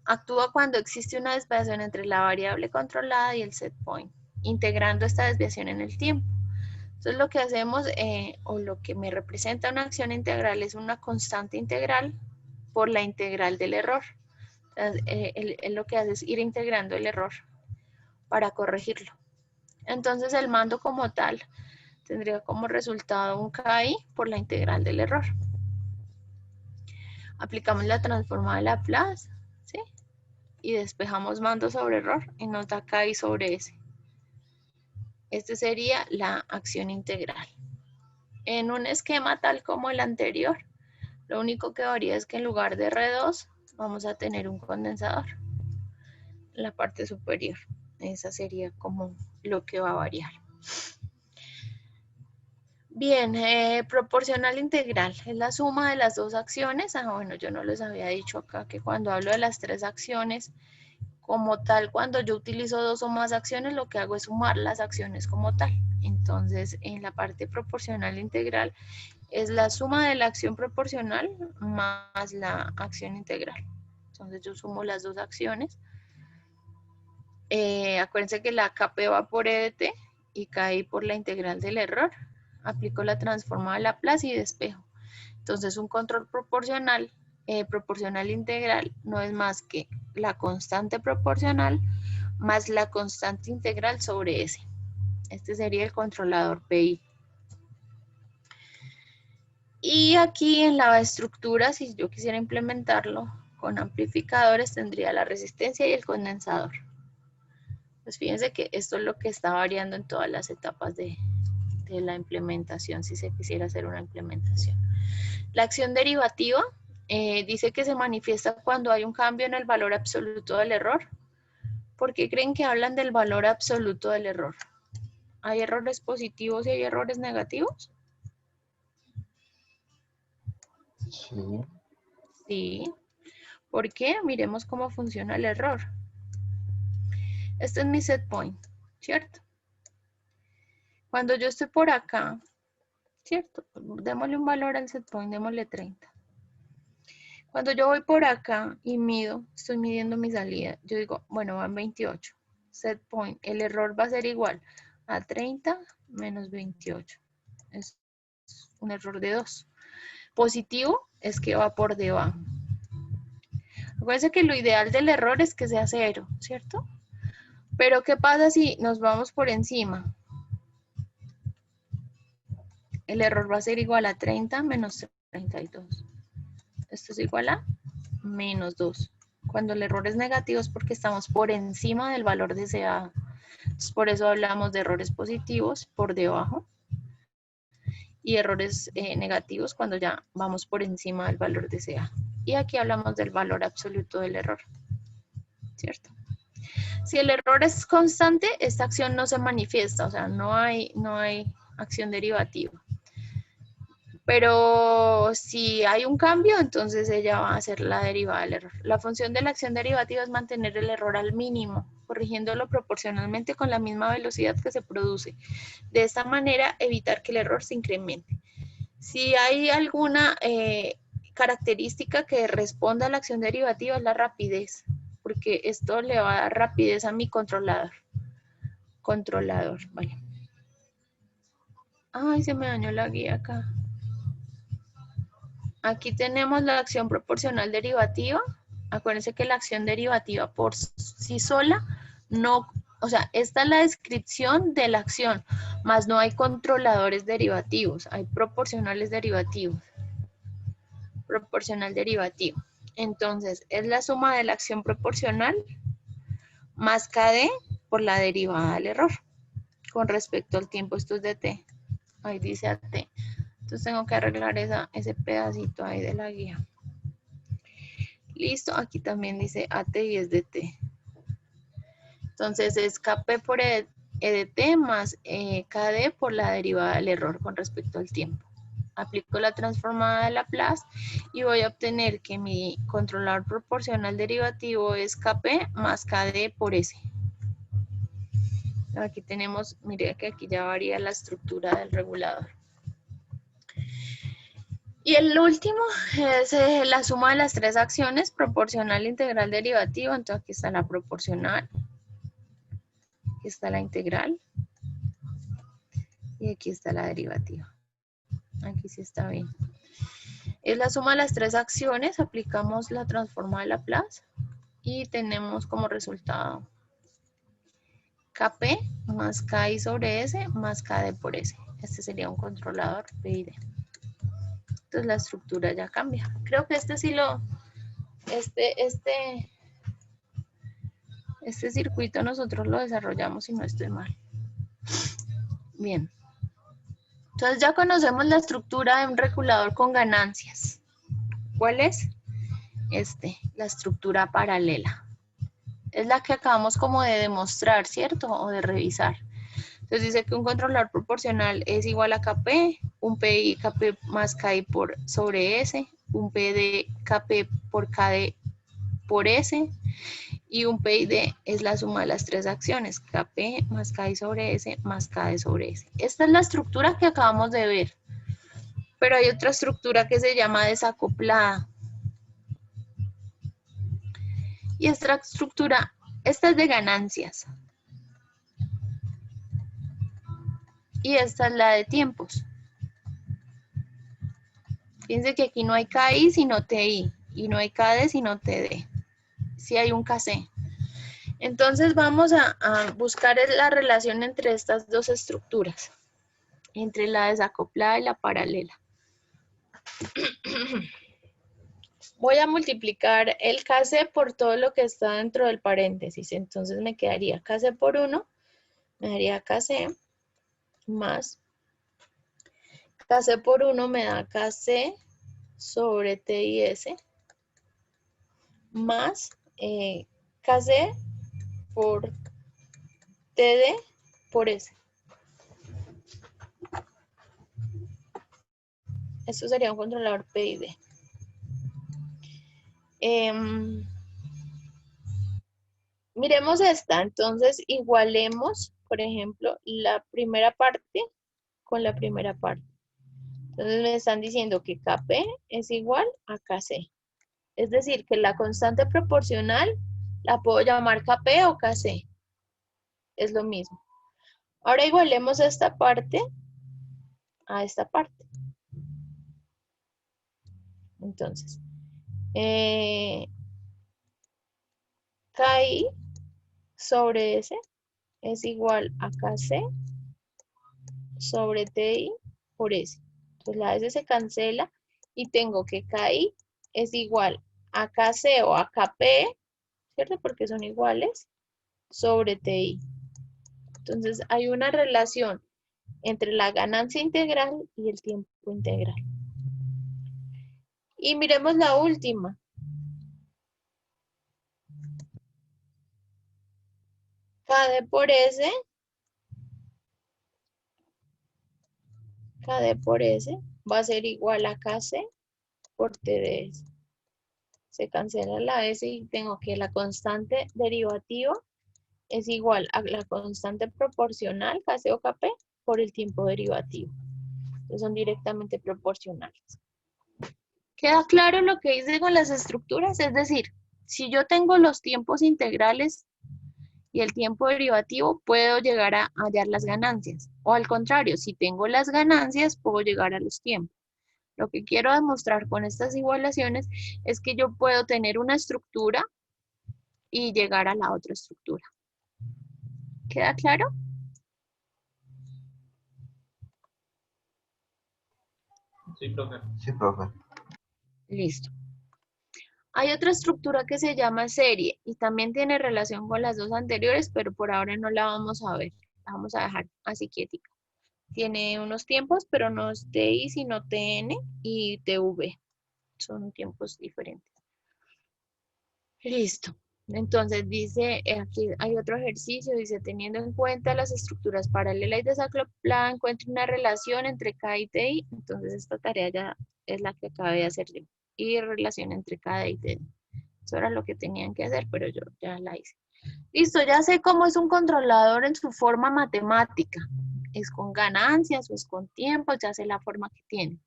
A: Actúa cuando existe una desviación entre la variable controlada y el set point, integrando esta desviación en el tiempo. Entonces lo que hacemos, o lo que me representa una acción integral, es una constante integral por la integral del error. Él lo que hace es ir integrando el error para corregirlo. Entonces el mando como tal tendría como resultado un KI por la integral del error. Aplicamos la transformada de Laplace, ¿sí? Y despejamos mando sobre error y nos da KI sobre S. Este sería la acción integral. En un esquema tal como el anterior, lo único que varía es que en lugar de R2 vamos a tener un condensador en la parte superior. Esa sería como lo que va a variar. Bien, proporcional integral es la suma de las dos acciones. Bueno, yo no les había dicho acá que cuando hablo de las 3 acciones, como tal, cuando yo utilizo 2 o más acciones, lo que hago es sumar las acciones como tal. Entonces, en la parte proporcional integral es la suma de la acción proporcional más la acción integral. Entonces, yo sumo las 2 acciones. Acuérdense que la KP va por EDT y KI por la integral del error. Aplico la transformada de Laplace y despejo. Entonces un control proporcional, proporcional integral no es más que la constante proporcional más la constante integral sobre S. Este sería el controlador PI. Y aquí en la estructura, si yo quisiera implementarlo con amplificadores, tendría la resistencia y el condensador. Pues fíjense que esto es lo que está variando en todas las etapas de la implementación, si se quisiera hacer una implementación. La acción derivativa dice que se manifiesta cuando hay un cambio en el valor absoluto del error. ¿Por qué creen que hablan del valor absoluto del error? ¿Hay errores positivos y hay errores negativos?
M: Sí.
A: Sí. ¿Por qué? Miremos cómo funciona el error. Este es mi set point, ¿cierto? Cuando yo estoy por acá, ¿cierto? Démosle un valor al set point, démosle 30. Cuando yo voy por acá y mido, estoy midiendo mi salida, yo digo, bueno, van 28. Set point, el error va a ser igual a 30 menos 28. Es un error de 2. Positivo es que va por debajo. Acuérdense que lo ideal del error es que sea 0, ¿cierto? Pero ¿qué pasa si nos vamos por encima? El error va a ser igual a 30 menos 32. Esto es igual a menos 2. Cuando el error es negativo es porque estamos por encima del valor deseado. Entonces, por eso hablamos de errores positivos por debajo y errores negativos cuando ya vamos por encima del valor deseado. Y aquí hablamos del valor absoluto del error, ¿cierto? Si el error es constante, esta acción no se manifiesta, o sea, no hay acción derivativa. Pero si hay un cambio, entonces ella va a ser la derivada del error. La función de la acción derivativa es mantener el error al mínimo, corrigiéndolo proporcionalmente con la misma velocidad que se produce. De esta manera, evitar que el error se incremente. Si hay alguna característica que responda a la acción derivativa, es la rapidez, porque esto le va a dar rapidez a mi controlador. controlador, vale. Ay, se me dañó la guía acá. Aquí tenemos la acción proporcional derivativa. Acuérdense que la acción derivativa por sí sola no, o sea, esta es la descripción de la acción, más no hay controladores derivativos, hay proporcionales derivativos. Proporcional derivativo. Entonces, es la suma de la acción proporcional más KD por la derivada del error. Con respecto al tiempo, esto es de T. Ahí dice AT. Entonces tengo que arreglar ese pedacito ahí de la guía. Listo, aquí también dice AT y es de T. Entonces es KP por EDT más KD por la derivada del error con respecto al tiempo. Aplico la transformada de Laplace y voy a obtener que mi controlador proporcional derivativo es KP más KD por S. Aquí tenemos, mire que aquí ya varía la estructura del regulador. Y el último es la suma de las tres acciones, proporcional, integral, derivativo. Entonces aquí está la proporcional, aquí está la integral y aquí está la derivativa. Aquí sí está bien. Es la suma de las tres acciones, aplicamos la transformada de Laplace y tenemos como resultado KP más KI sobre S más KD por S. Este sería un controlador PID. Entonces la estructura ya cambia. Creo que este sí lo, este circuito nosotros lo desarrollamos si no estoy mal. Bien. Entonces ya conocemos la estructura de un regulador con ganancias. ¿Cuál es? La estructura paralela. Es la que acabamos como de demostrar, ¿cierto? O de revisar. Entonces dice que un controlador proporcional es igual a KP, un PI KP más KI por sobre S, un PD KP por KD por S, y un PID es la suma de las tres acciones, KP más KI sobre S más KD sobre S. Esta es la estructura que acabamos de ver, pero hay otra estructura que se llama desacoplada. Y esta estructura, esta es de ganancias. Y esta es la de tiempos. Fíjense que aquí no hay KI sino TI, y no hay KD sino TD. Sí hay un KC. Entonces vamos a buscar la relación entre estas dos estructuras, entre la desacoplada y la paralela. Voy a multiplicar el KC por todo lo que está dentro del paréntesis. Entonces me quedaría KC por 1, me daría KC más KC por 1 me da KC sobre TIS más KC por TD por S. Esto sería un controlador PID. Miremos esta, entonces igualemos, por ejemplo, la primera parte con la primera parte. Entonces me están diciendo que KP es igual a KC. Es decir, que la constante proporcional la puedo llamar KP o KC. Es lo mismo. Ahora igualemos esta parte a esta parte. Entonces, KI sobre S es igual a KC sobre TI por S. Entonces la S se cancela y tengo que KI es igual a KC o a KP, ¿cierto? Porque son iguales, sobre TI. Entonces hay una relación entre la ganancia integral y el tiempo integral. Y miremos la última. KD por S va a ser igual a KC por TDS. Se cancela la S y tengo que la constante derivativa es igual a la constante proporcional, KC o KP, por el tiempo derivativo. Entonces son directamente proporcionales. ¿Queda claro lo que hice con las estructuras? Es decir, si yo tengo los tiempos integrales y el tiempo derivativo, puedo llegar a hallar las ganancias. O al contrario, si tengo las ganancias, puedo llegar a los tiempos. Lo que quiero demostrar con estas igualaciones es que yo puedo tener una estructura y llegar a la otra estructura. ¿Queda claro?
G: Sí, profe.
L: Sí, profe.
A: Listo. Hay otra estructura que se llama serie y también tiene relación con las dos anteriores, pero por ahora no la vamos a ver. La vamos a dejar así quietica. Tiene unos tiempos, pero no es TI, sino TN y TV. Son tiempos diferentes. Listo. Entonces dice, aquí hay otro ejercicio, dice, teniendo en cuenta las estructuras paralelas y desacopladas, encuentre una relación entre K y TI. Entonces esta tarea ya es la que acabé de hacer yo. Y relación entre K y TI. Eso era lo que tenían que hacer, pero yo ya la hice. Listo, ya sé cómo es un controlador en su forma matemática. Es con ganancias o es con tiempo, ya sé la forma que tiene.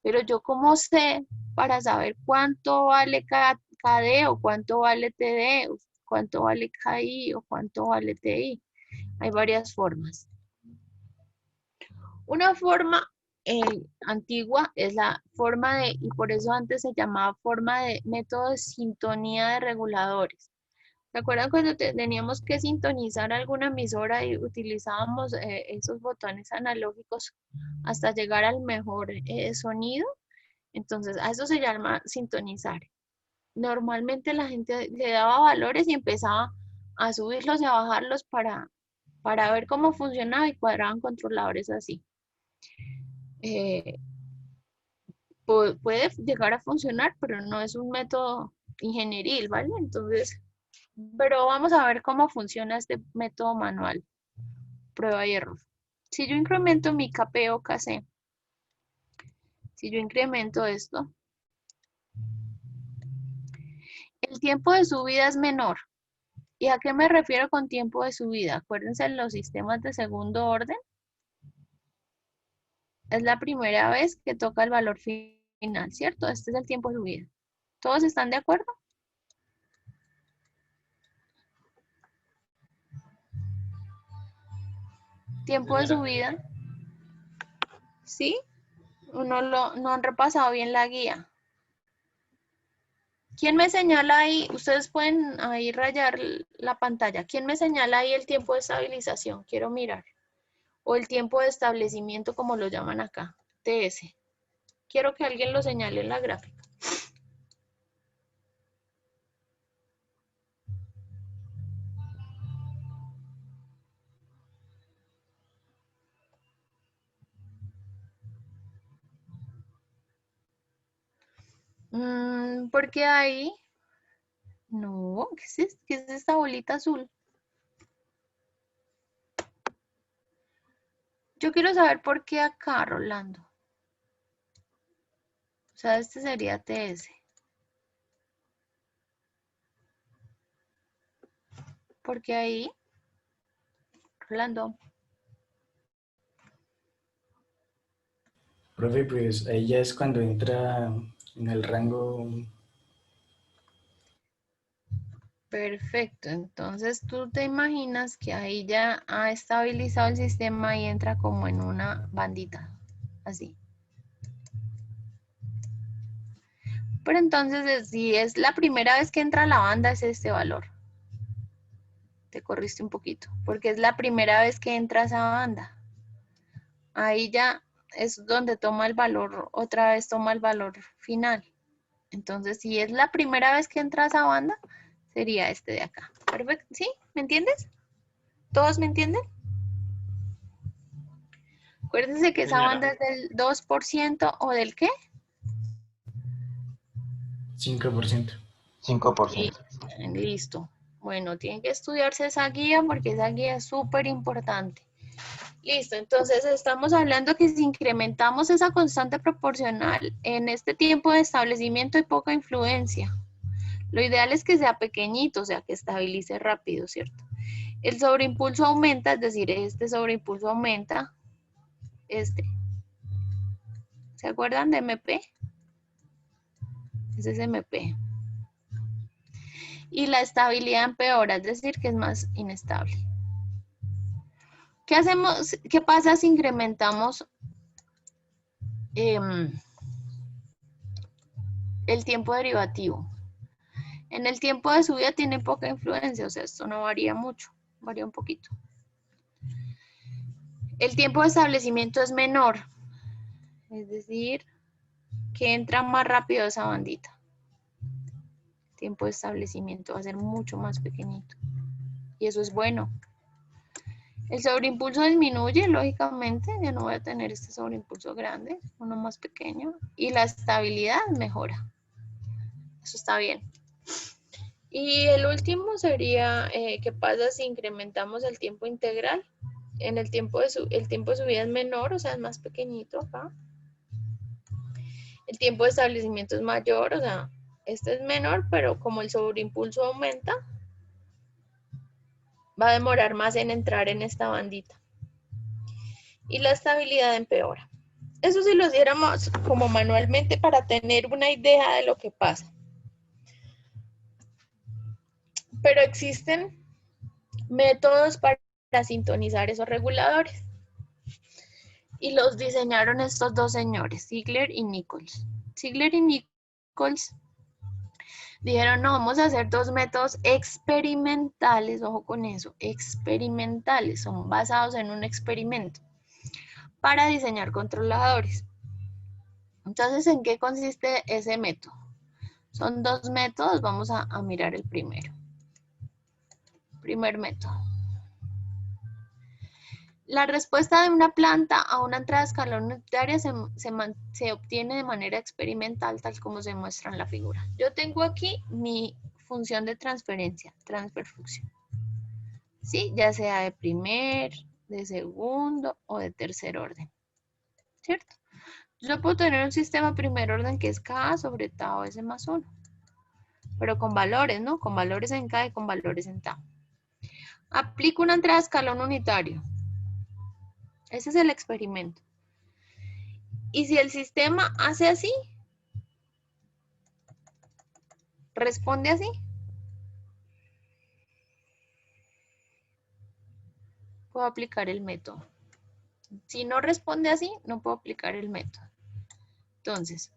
A: Pero yo cómo sé para saber cuánto vale KD o cuánto vale TD, o cuánto vale KI o cuánto vale TI. Hay varias formas. Una forma antigua es la forma de, y por eso antes se llamaba forma de método de sintonía de reguladores. ¿Se acuerdan cuando teníamos que sintonizar alguna emisora y utilizábamos esos botones analógicos hasta llegar al mejor sonido? Entonces, a eso se llama sintonizar. Normalmente la gente le daba valores y empezaba a subirlos y a bajarlos para ver cómo funcionaba y cuadraban controladores así. Puede llegar a funcionar, pero no es un método ingenieril, ¿vale? Entonces, pero vamos a ver cómo funciona este método manual. Prueba y error. Si yo incremento mi KP o KC, si yo incremento esto, el tiempo de subida es menor. ¿Y a qué me refiero con tiempo de subida? Acuérdense en los sistemas de segundo orden. Es la primera vez que toca el valor final, ¿cierto? Este es el tiempo de subida. ¿Todos están de acuerdo? Tiempo de subida. ¿Sí? No han repasado bien la guía. ¿Quién me señala ahí? Ustedes pueden ahí rayar la pantalla. ¿Quién me señala ahí el tiempo de estabilización? Quiero mirar. O el tiempo de establecimiento, como lo llaman acá. TS. Quiero que alguien lo señale en la gráfica. ¿Por qué ahí? No, ¿qué es esta bolita azul? Yo quiero saber por qué acá, Rolando. O sea, este sería TS. ¿Por qué ahí? Rolando.
C: Profe, pues ahí ya es cuando entra en el rango.
A: Perfecto, entonces tú te imaginas que ahí ya ha estabilizado el sistema y entra como en una bandita, así. Pero entonces, si es la primera vez que entra la banda, es este valor. Te corriste un poquito, porque es la primera vez que entra esa banda. Ahí ya es donde toma el valor, otra vez toma el valor final. Entonces, si es la primera vez que entra esa banda, sería este de acá. Perfecto, ¿sí? ¿Me entiendes? ¿Todos me entienden? Acuérdense que esa
G: Señora.
A: banda es del 2% o del ¿qué?
C: 5%.
L: 5%.
A: Listo. Bueno, tienen que estudiarse esa guía porque esa guía es súper importante. Listo, entonces estamos hablando que si incrementamos esa constante proporcional en este tiempo de establecimiento hay poca influencia. Lo ideal es que sea pequeñito, o sea, que estabilice rápido, ¿cierto? El sobreimpulso aumenta, es decir, este sobreimpulso aumenta, este. ¿Se acuerdan de MP? Ese es MP. y la estabilidad empeora, es decir, que es más inestable. ¿Qué hacemos? ¿Qué pasa si incrementamos el tiempo derivativo? En el tiempo de subida tiene poca influencia, o sea, esto no varía mucho, varía un poquito. El tiempo de establecimiento es menor, es decir, que entra más rápido esa bandita. El tiempo de establecimiento va a ser mucho más pequeñito, y eso es bueno. El sobreimpulso disminuye, lógicamente, ya no voy a tener este sobreimpulso grande, uno más pequeño, y la estabilidad mejora. Eso está bien. Y el último sería, ¿qué pasa si incrementamos el tiempo integral? En el tiempo de subida es menor, o sea, es más pequeñito acá. El tiempo de establecimiento es mayor, o sea, este es menor, pero como el sobreimpulso aumenta, va a demorar más en entrar en esta bandita. Y la estabilidad empeora. Eso si lo hiciéramos como manualmente para tener una idea de lo que pasa. Pero existen métodos para sintonizar esos reguladores. Y los diseñaron estos dos señores, Ziegler y Nichols. Ziegler y Nichols dijeron, no, vamos a hacer dos métodos experimentales, ojo con eso, experimentales, son basados en un experimento para diseñar controladores. Entonces, ¿en qué consiste ese método? Son dos métodos, vamos a mirar el primero. Primer método. La respuesta de una planta a una entrada de escalón unitaria se obtiene de manera experimental, tal como se muestra en la figura. Yo tengo aquí mi función de transferencia, transfer function. ¿Sí? Ya sea de primer, de segundo o de tercer orden. ¿Cierto? Yo puedo tener un sistema de primer orden que es K sobre tau S más 1. Pero con valores, ¿no? Con valores en K y con valores en tau. Aplico una entrada de escalón unitario. Ese es el experimento. Y si el sistema hace así, responde así, puedo aplicar el método. Si no responde así, no puedo aplicar el método. Entonces,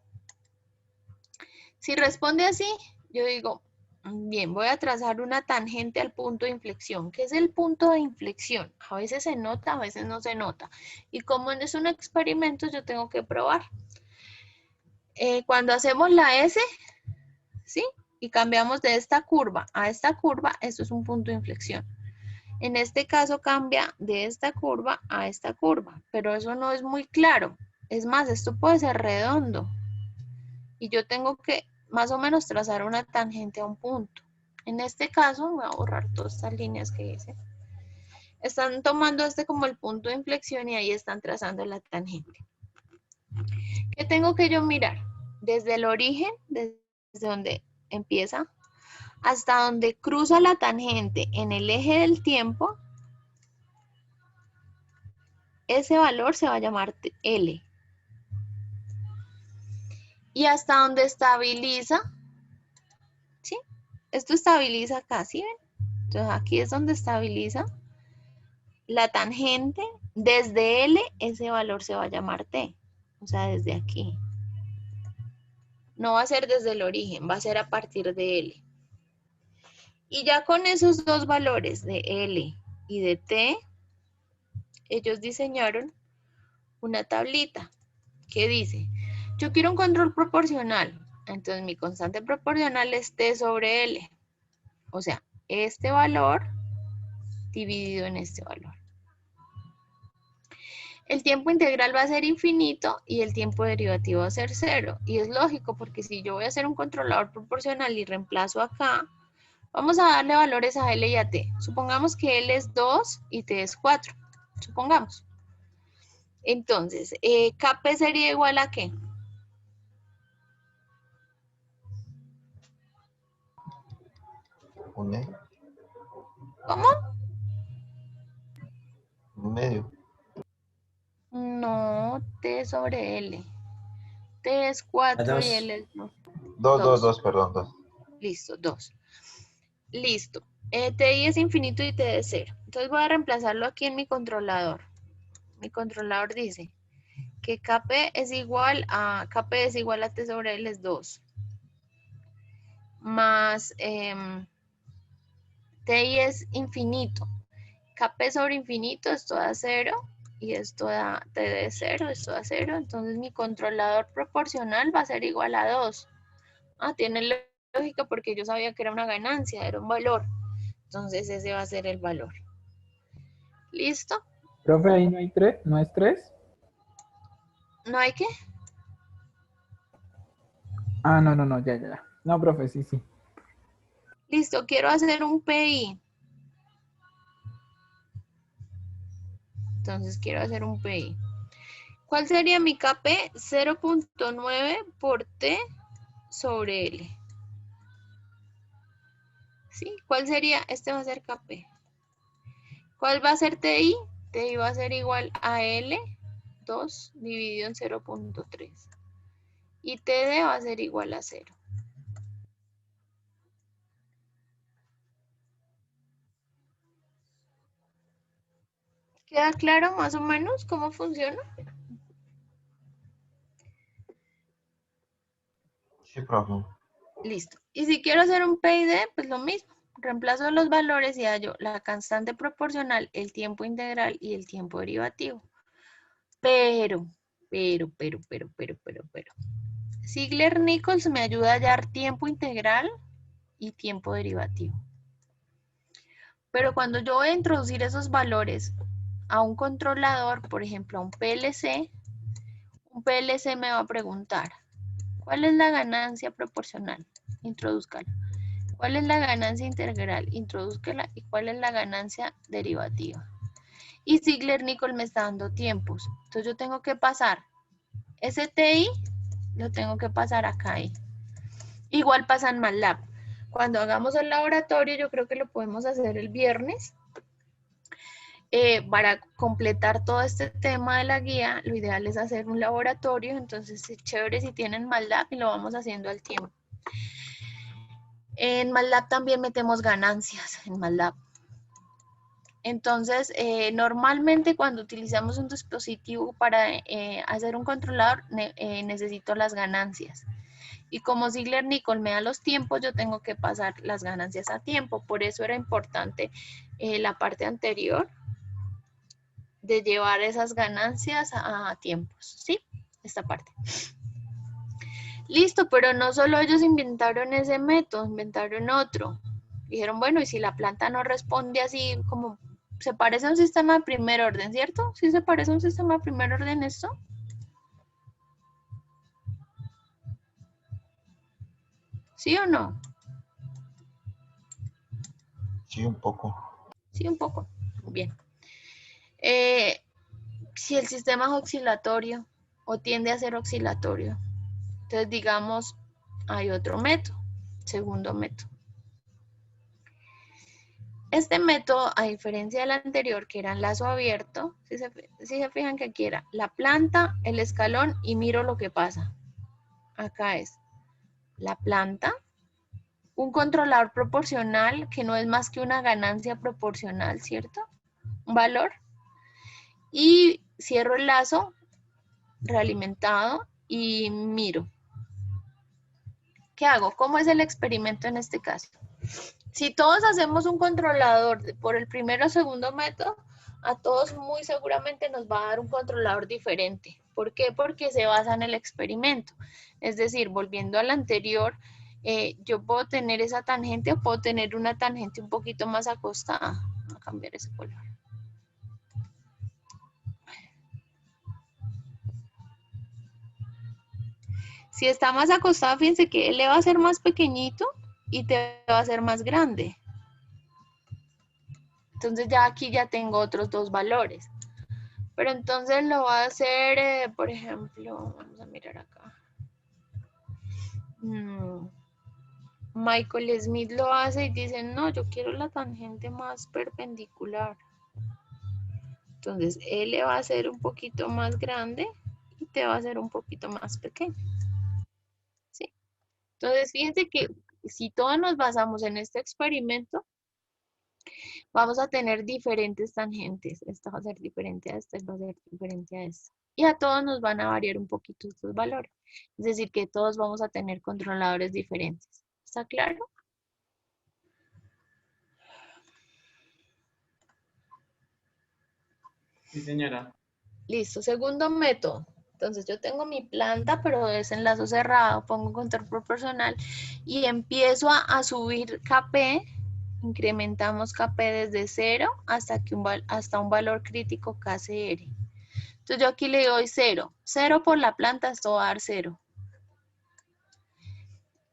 A: si responde así, yo digo, bien, voy a trazar una tangente al punto de inflexión. ¿Qué es el punto de inflexión? A veces se nota, a veces no se nota. Y como es un experimento, yo tengo que probar. Cuando hacemos la S, ¿sí? Y cambiamos de esta curva a esta curva, esto es un punto de inflexión. En este caso cambia de esta curva a esta curva, pero eso no es muy claro. Es más, esto puede ser redondo. Y yo tengo que más o menos trazar una tangente a un punto. En este caso, voy a borrar todas estas líneas que hice. Están tomando este como el punto de inflexión y ahí están trazando la tangente. ¿Qué tengo que yo mirar? Desde el origen, desde donde empieza, hasta donde cruza la tangente en el eje del tiempo, ese valor se va a llamar L. Y hasta donde estabiliza, ¿sí? Esto estabiliza acá, ¿sí ven? Entonces aquí es donde estabiliza la tangente. Desde L, ese valor se va a llamar T. O sea, desde aquí. No va a ser desde el origen, va a ser a partir de L. Y ya con esos dos valores de L y de T, ellos diseñaron una tablita que dice, yo quiero un control proporcional, entonces mi constante proporcional es T sobre L, o sea, este valor dividido en este valor. El tiempo integral va a ser infinito y el tiempo derivativo va a ser 0, y es lógico porque si yo voy a hacer un controlador proporcional y reemplazo acá, vamos a darle valores a L y a T. Supongamos que L es 2 y T es 4, supongamos. Entonces, Kp sería igual a ¿qué?
L: Un medio.
A: ¿Cómo?
L: Un medio.
A: No, T sobre L. T es 4 y
C: Dos.
A: L es 2.
L: Dos, perdón, dos.
A: Listo, 2. Listo. TI es infinito y TD es 0. Entonces voy a reemplazarlo aquí en mi controlador. Mi controlador dice que KP es igual a T sobre L es 2. Más TI es infinito. KP sobre infinito, esto da 0. Y esto da TD 0, esto da 0. Entonces mi controlador proporcional va a ser igual a 2. Tiene lógica porque yo sabía que era una ganancia, era un valor. Entonces ese va a ser el valor. ¿Listo?
H: Profe, ahí no hay 3, ¿no es 3?
A: ¿No hay qué?
H: Ah, no, ya. No, profe, sí.
A: Listo, quiero hacer un PI. Entonces quiero hacer un PI. ¿Cuál sería mi KP? 0.9 por T sobre L. ¿Sí? ¿Cuál sería? Este va a ser KP. ¿Cuál va a ser TI? TI va a ser igual a L2 dividido en 0.3. Y TD va a ser igual a 0. ¿Queda claro más o menos cómo funciona?
L: Sí, profe.
A: Listo. Y si quiero hacer un PID, pues lo mismo. Reemplazo los valores y hallo la constante proporcional, el tiempo integral y el tiempo derivativo. Pero. Ziegler-Nichols me ayuda a hallar tiempo integral y tiempo derivativo. Pero cuando yo voy a introducir esos valores a un controlador, por ejemplo, a un PLC me va a preguntar, ¿cuál es la ganancia proporcional? Introdúzcala. ¿Cuál es la ganancia integral? Introdúzcala. ¿Y cuál es la ganancia derivativa? Y Ziegler-Nichols me está dando tiempos. Entonces yo tengo que pasar ese TI, lo tengo que pasar acá. Igual pasa en MATLAB. Cuando hagamos el laboratorio, yo creo que lo podemos hacer el viernes. Para completar todo este tema de la guía, lo ideal es hacer un laboratorio. Entonces es chévere si tienen MATLAB y lo vamos haciendo al tiempo. En MATLAB también metemos ganancias, en MATLAB. Entonces, normalmente cuando utilizamos un dispositivo para hacer un controlador, necesito las ganancias. Y como Ziegler-Nichols me da los tiempos, yo tengo que pasar las ganancias a tiempo. Por eso era importante la parte anterior de llevar esas ganancias a tiempos, ¿sí? Esta parte. Listo, pero no solo ellos inventaron ese método, inventaron otro. Dijeron, bueno, y si la planta no responde así como se parece a un sistema de primer orden, ¿cierto? ¿Sí se parece a un sistema de primer orden esto? ¿Sí o no?
L: Sí, un poco.
A: Sí, un poco. Bien. Si el sistema es oscilatorio o tiende a ser oscilatorio, entonces digamos, hay otro método, segundo método. Este método, a diferencia del anterior, que era en lazo abierto, si se fijan que aquí era la planta, el escalón y miro lo que pasa. Acá es la planta, un controlador proporcional que no es más que una ganancia proporcional, ¿cierto? Un valor. Y cierro el lazo realimentado y miro. ¿Qué hago? ¿Cómo es el experimento en este caso? Si todos hacemos un controlador por el primero o segundo método, a todos muy seguramente nos va a dar un controlador diferente. ¿Por qué? Porque se basa en el experimento. Es decir, volviendo al anterior, yo puedo tener esa tangente o puedo tener una tangente un poquito más acostada. Voy a cambiar ese color. Si está más acostada, fíjense que L va a ser más pequeñito y T va a ser más grande. Entonces ya aquí ya tengo otros dos valores. Pero entonces lo va a hacer, por ejemplo, vamos a mirar acá. Michael Smith lo hace y dice, no, yo quiero la tangente más perpendicular. Entonces L va a ser un poquito más grande y T va a ser un poquito más pequeño. ¿Sí? Entonces fíjense que si todos nos basamos en este experimento, vamos a tener diferentes tangentes. Esta va a ser diferente a esta, esta va a ser diferente a esta. Y a todos nos van a variar un poquito estos valores. Es decir, que todos vamos a tener controladores diferentes. ¿Está claro?
G: Sí, señora.
A: Listo. Segundo método. Entonces yo tengo mi planta, pero es en lazo cerrado. Pongo control proporcional y empiezo a subir KP. Incrementamos KP desde 0 hasta un valor crítico KCR. Entonces yo aquí le doy 0. 0 por la planta, esto va a dar 0.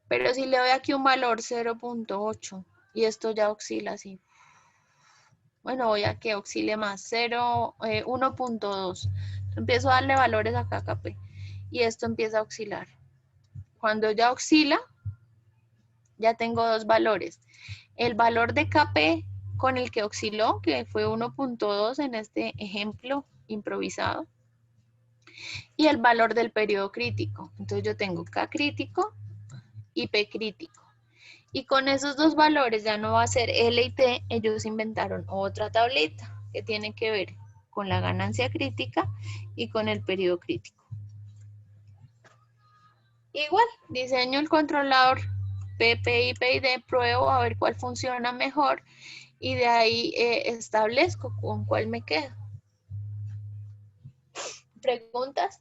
A: Pero si le doy aquí un valor 0.8 y esto ya oscila así. Bueno, voy a que oscile más. 1.2. Empiezo a darle valores acá a KP. Y esto empieza a oscilar. Cuando ya oscila, ya tengo dos valores. El valor de KP con el que osciló, que fue 1.2 en este ejemplo improvisado. Y el valor del periodo crítico. Entonces yo tengo K crítico y P crítico. Y con esos dos valores ya no va a ser L y T, ellos inventaron otra tableta que tiene que ver con la ganancia crítica y con el periodo crítico. Igual, diseño el controlador PP y PID, pruebo a ver cuál funciona mejor y de ahí establezco con cuál me quedo. ¿Preguntas?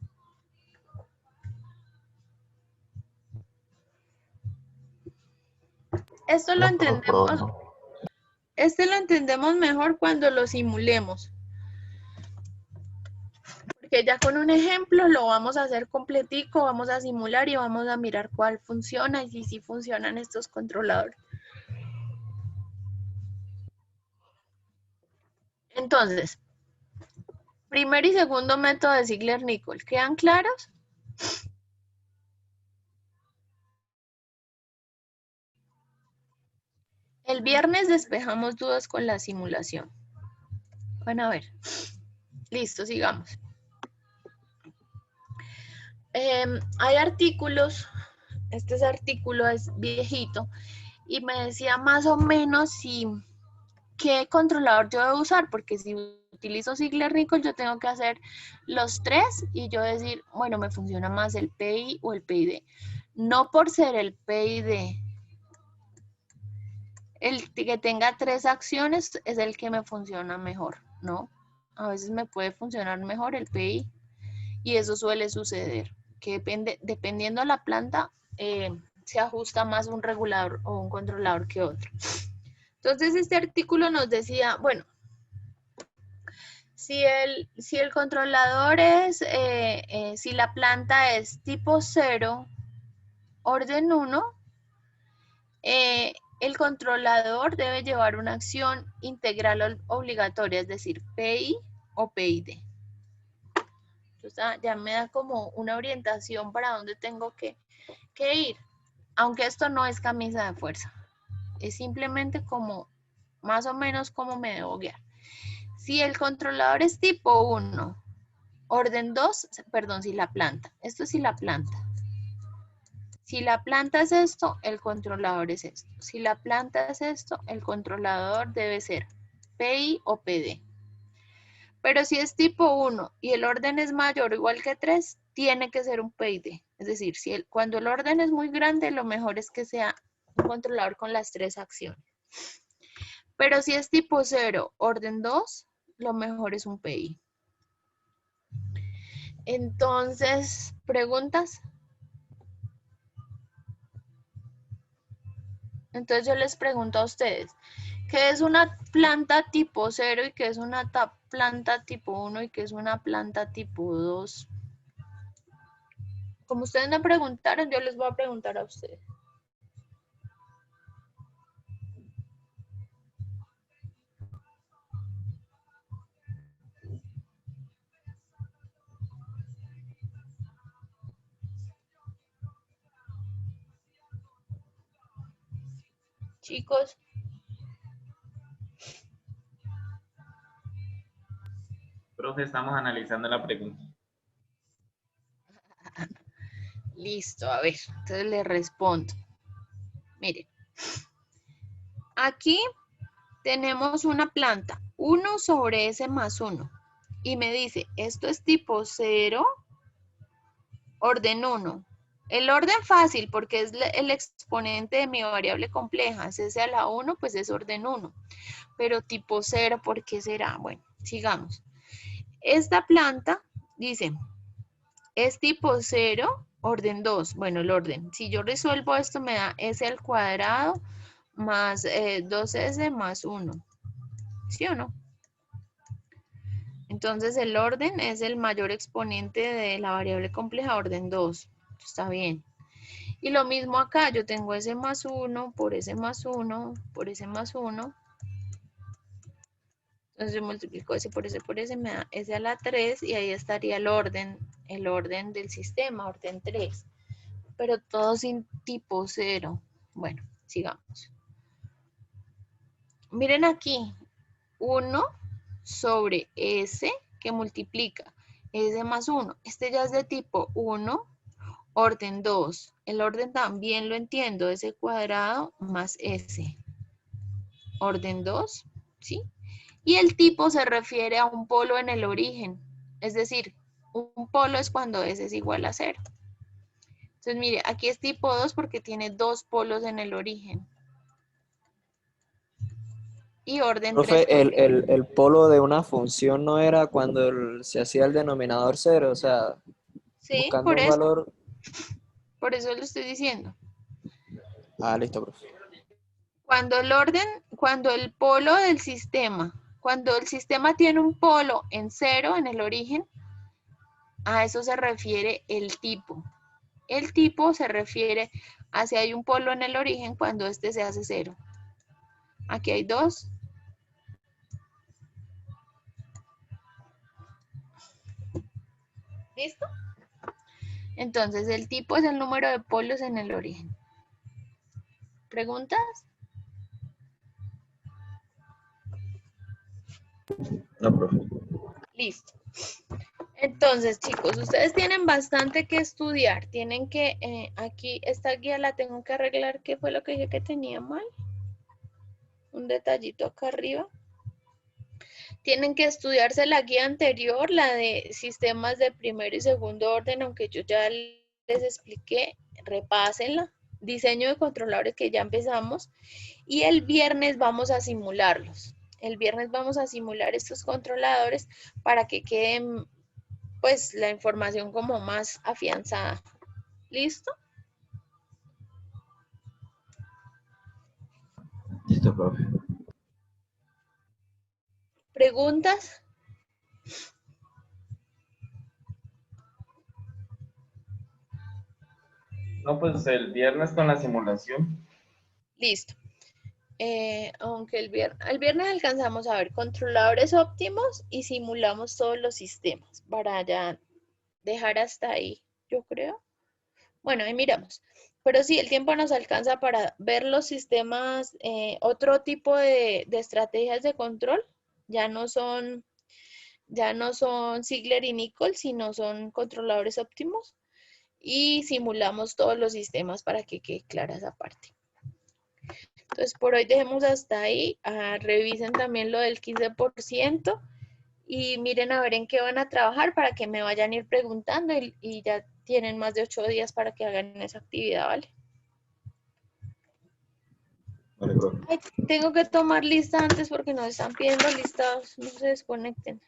A: Esto lo entendemos. Este lo entendemos mejor cuando lo simulemos. Porque ya con un ejemplo lo vamos a hacer completico, vamos a simular y vamos a mirar cuál funciona y si funcionan estos controladores. Entonces, primer y segundo método de Ziegler-Nichols, ¿quedan claros? El viernes despejamos dudas con la simulación. Bueno, a ver. Listo, sigamos. Hay artículos, este artículo es viejito, y me decía más o menos qué controlador yo debo usar, porque si utilizo Ziegler-Nichols yo tengo que hacer los tres y yo decir, bueno, me funciona más el PI o el PID. No por ser el PID, el que tenga tres acciones es el que me funciona mejor, ¿no? A veces me puede funcionar mejor el PI y eso suele suceder, que dependiendo de la planta se ajusta más un regulador o un controlador que otro. Entonces este artículo nos decía, bueno, si el controlador es, si la planta es tipo 0, orden 1, el controlador debe llevar una acción integral obligatoria, es decir, PI o PID. Entonces ya me da como una orientación para dónde tengo que ir. Aunque esto no es camisa de fuerza. Es simplemente como, más o menos como me debo guiar. Si el controlador es tipo 1, orden 2, perdón, si la planta. Esto es si la planta. Si la planta es esto, el controlador es esto. Si la planta es esto, el controlador debe ser PI o PD. Pero si es tipo 1 y el orden es mayor o igual que 3, tiene que ser un PID. Es decir, cuando el orden es muy grande, lo mejor es que sea un controlador con las tres acciones. Pero si es tipo 0, orden 2, lo mejor es un PI. Entonces, ¿preguntas? Entonces yo les pregunto a ustedes, ¿qué es una planta tipo 0 y qué es una planta tipo 1 y qué es una planta tipo 2? Como ustedes me preguntaron, yo les voy a preguntar a ustedes. Chicos.
G: Profe, estamos analizando la pregunta.
A: Listo, a ver, entonces le respondo. Miren, aquí tenemos una planta, 1 sobre S más 1. Y me dice, esto es tipo 0, orden 1. El orden fácil, porque es el exponente de mi variable compleja. Si es a la 1, pues es orden 1. Pero tipo 0, ¿por qué será? Bueno, sigamos. Esta planta, dice, es tipo 0, orden 2. Bueno, el orden. Si yo resuelvo esto, me da S al cuadrado más 2S más 1. ¿Sí o no? Entonces el orden es el mayor exponente de la variable compleja, orden 2. Está bien. Y lo mismo acá, yo tengo S más 1, por S más 1, por S más 1. Entonces yo multiplico S, me da S a la 3 y ahí estaría el orden del sistema, orden 3. Pero todo sin tipo 0. Bueno, sigamos. Miren aquí, 1 sobre S que multiplica S más 1. Este ya es de tipo 1, orden 2. El orden también lo entiendo, S cuadrado más S. Orden 2, ¿sí? Y el tipo se refiere a un polo en el origen. Es decir, un polo es cuando S es igual a 0. Entonces, mire, aquí es tipo 2 porque tiene 2 polos en el origen. Y orden 3.
E: Profe, el polo de una función no era cuando se hacía el denominador 0, o sea,
A: Sí,
E: buscando
A: por
E: un
A: eso.
E: valor.
A: Por eso lo estoy diciendo.
E: Ah, listo, profe.
A: Cuando el polo del sistema, cuando el sistema tiene un polo en 0 en el origen, a eso se refiere el tipo. El tipo se refiere a si hay un polo en el origen cuando este se hace 0. Aquí hay 2. ¿Listo? Entonces, el tipo es el número de polos en el origen. ¿Preguntas?
N: No, profe.
A: Listo. Entonces, chicos, ustedes tienen bastante que estudiar. Tienen que, aquí, esta guía la tengo que arreglar. ¿Qué fue lo que dije que tenía mal? Un detallito acá arriba. Tienen que estudiarse la guía anterior, la de sistemas de primero y segundo orden, aunque yo ya les expliqué, repásenla. Diseño de controladores que ya empezamos. Y el viernes vamos a simularlos. El viernes vamos a simular estos controladores para que queden, pues, la información como más afianzada. ¿Listo?
N: Listo, profe.
A: ¿Preguntas?
G: No, pues el viernes con la simulación.
A: Listo. Aunque el viernes alcanzamos a ver controladores óptimos y simulamos todos los sistemas para ya dejar hasta ahí, yo creo. Bueno, ahí miramos. Pero sí, el tiempo nos alcanza para ver los sistemas, otro tipo de estrategias de control. Ya no son Ziegler y Nichols, sino son controladores óptimos. Y simulamos todos los sistemas para que quede clara esa parte. Entonces, por hoy dejemos hasta ahí. Revisen también lo del 15% y miren a ver en qué van a trabajar para que me vayan a ir preguntando y ya tienen más de 8 días para que hagan esa actividad, ¿vale?
N: Vale, profe.
A: Ay, tengo que tomar lista antes porque nos están pidiendo listados. No se desconecten.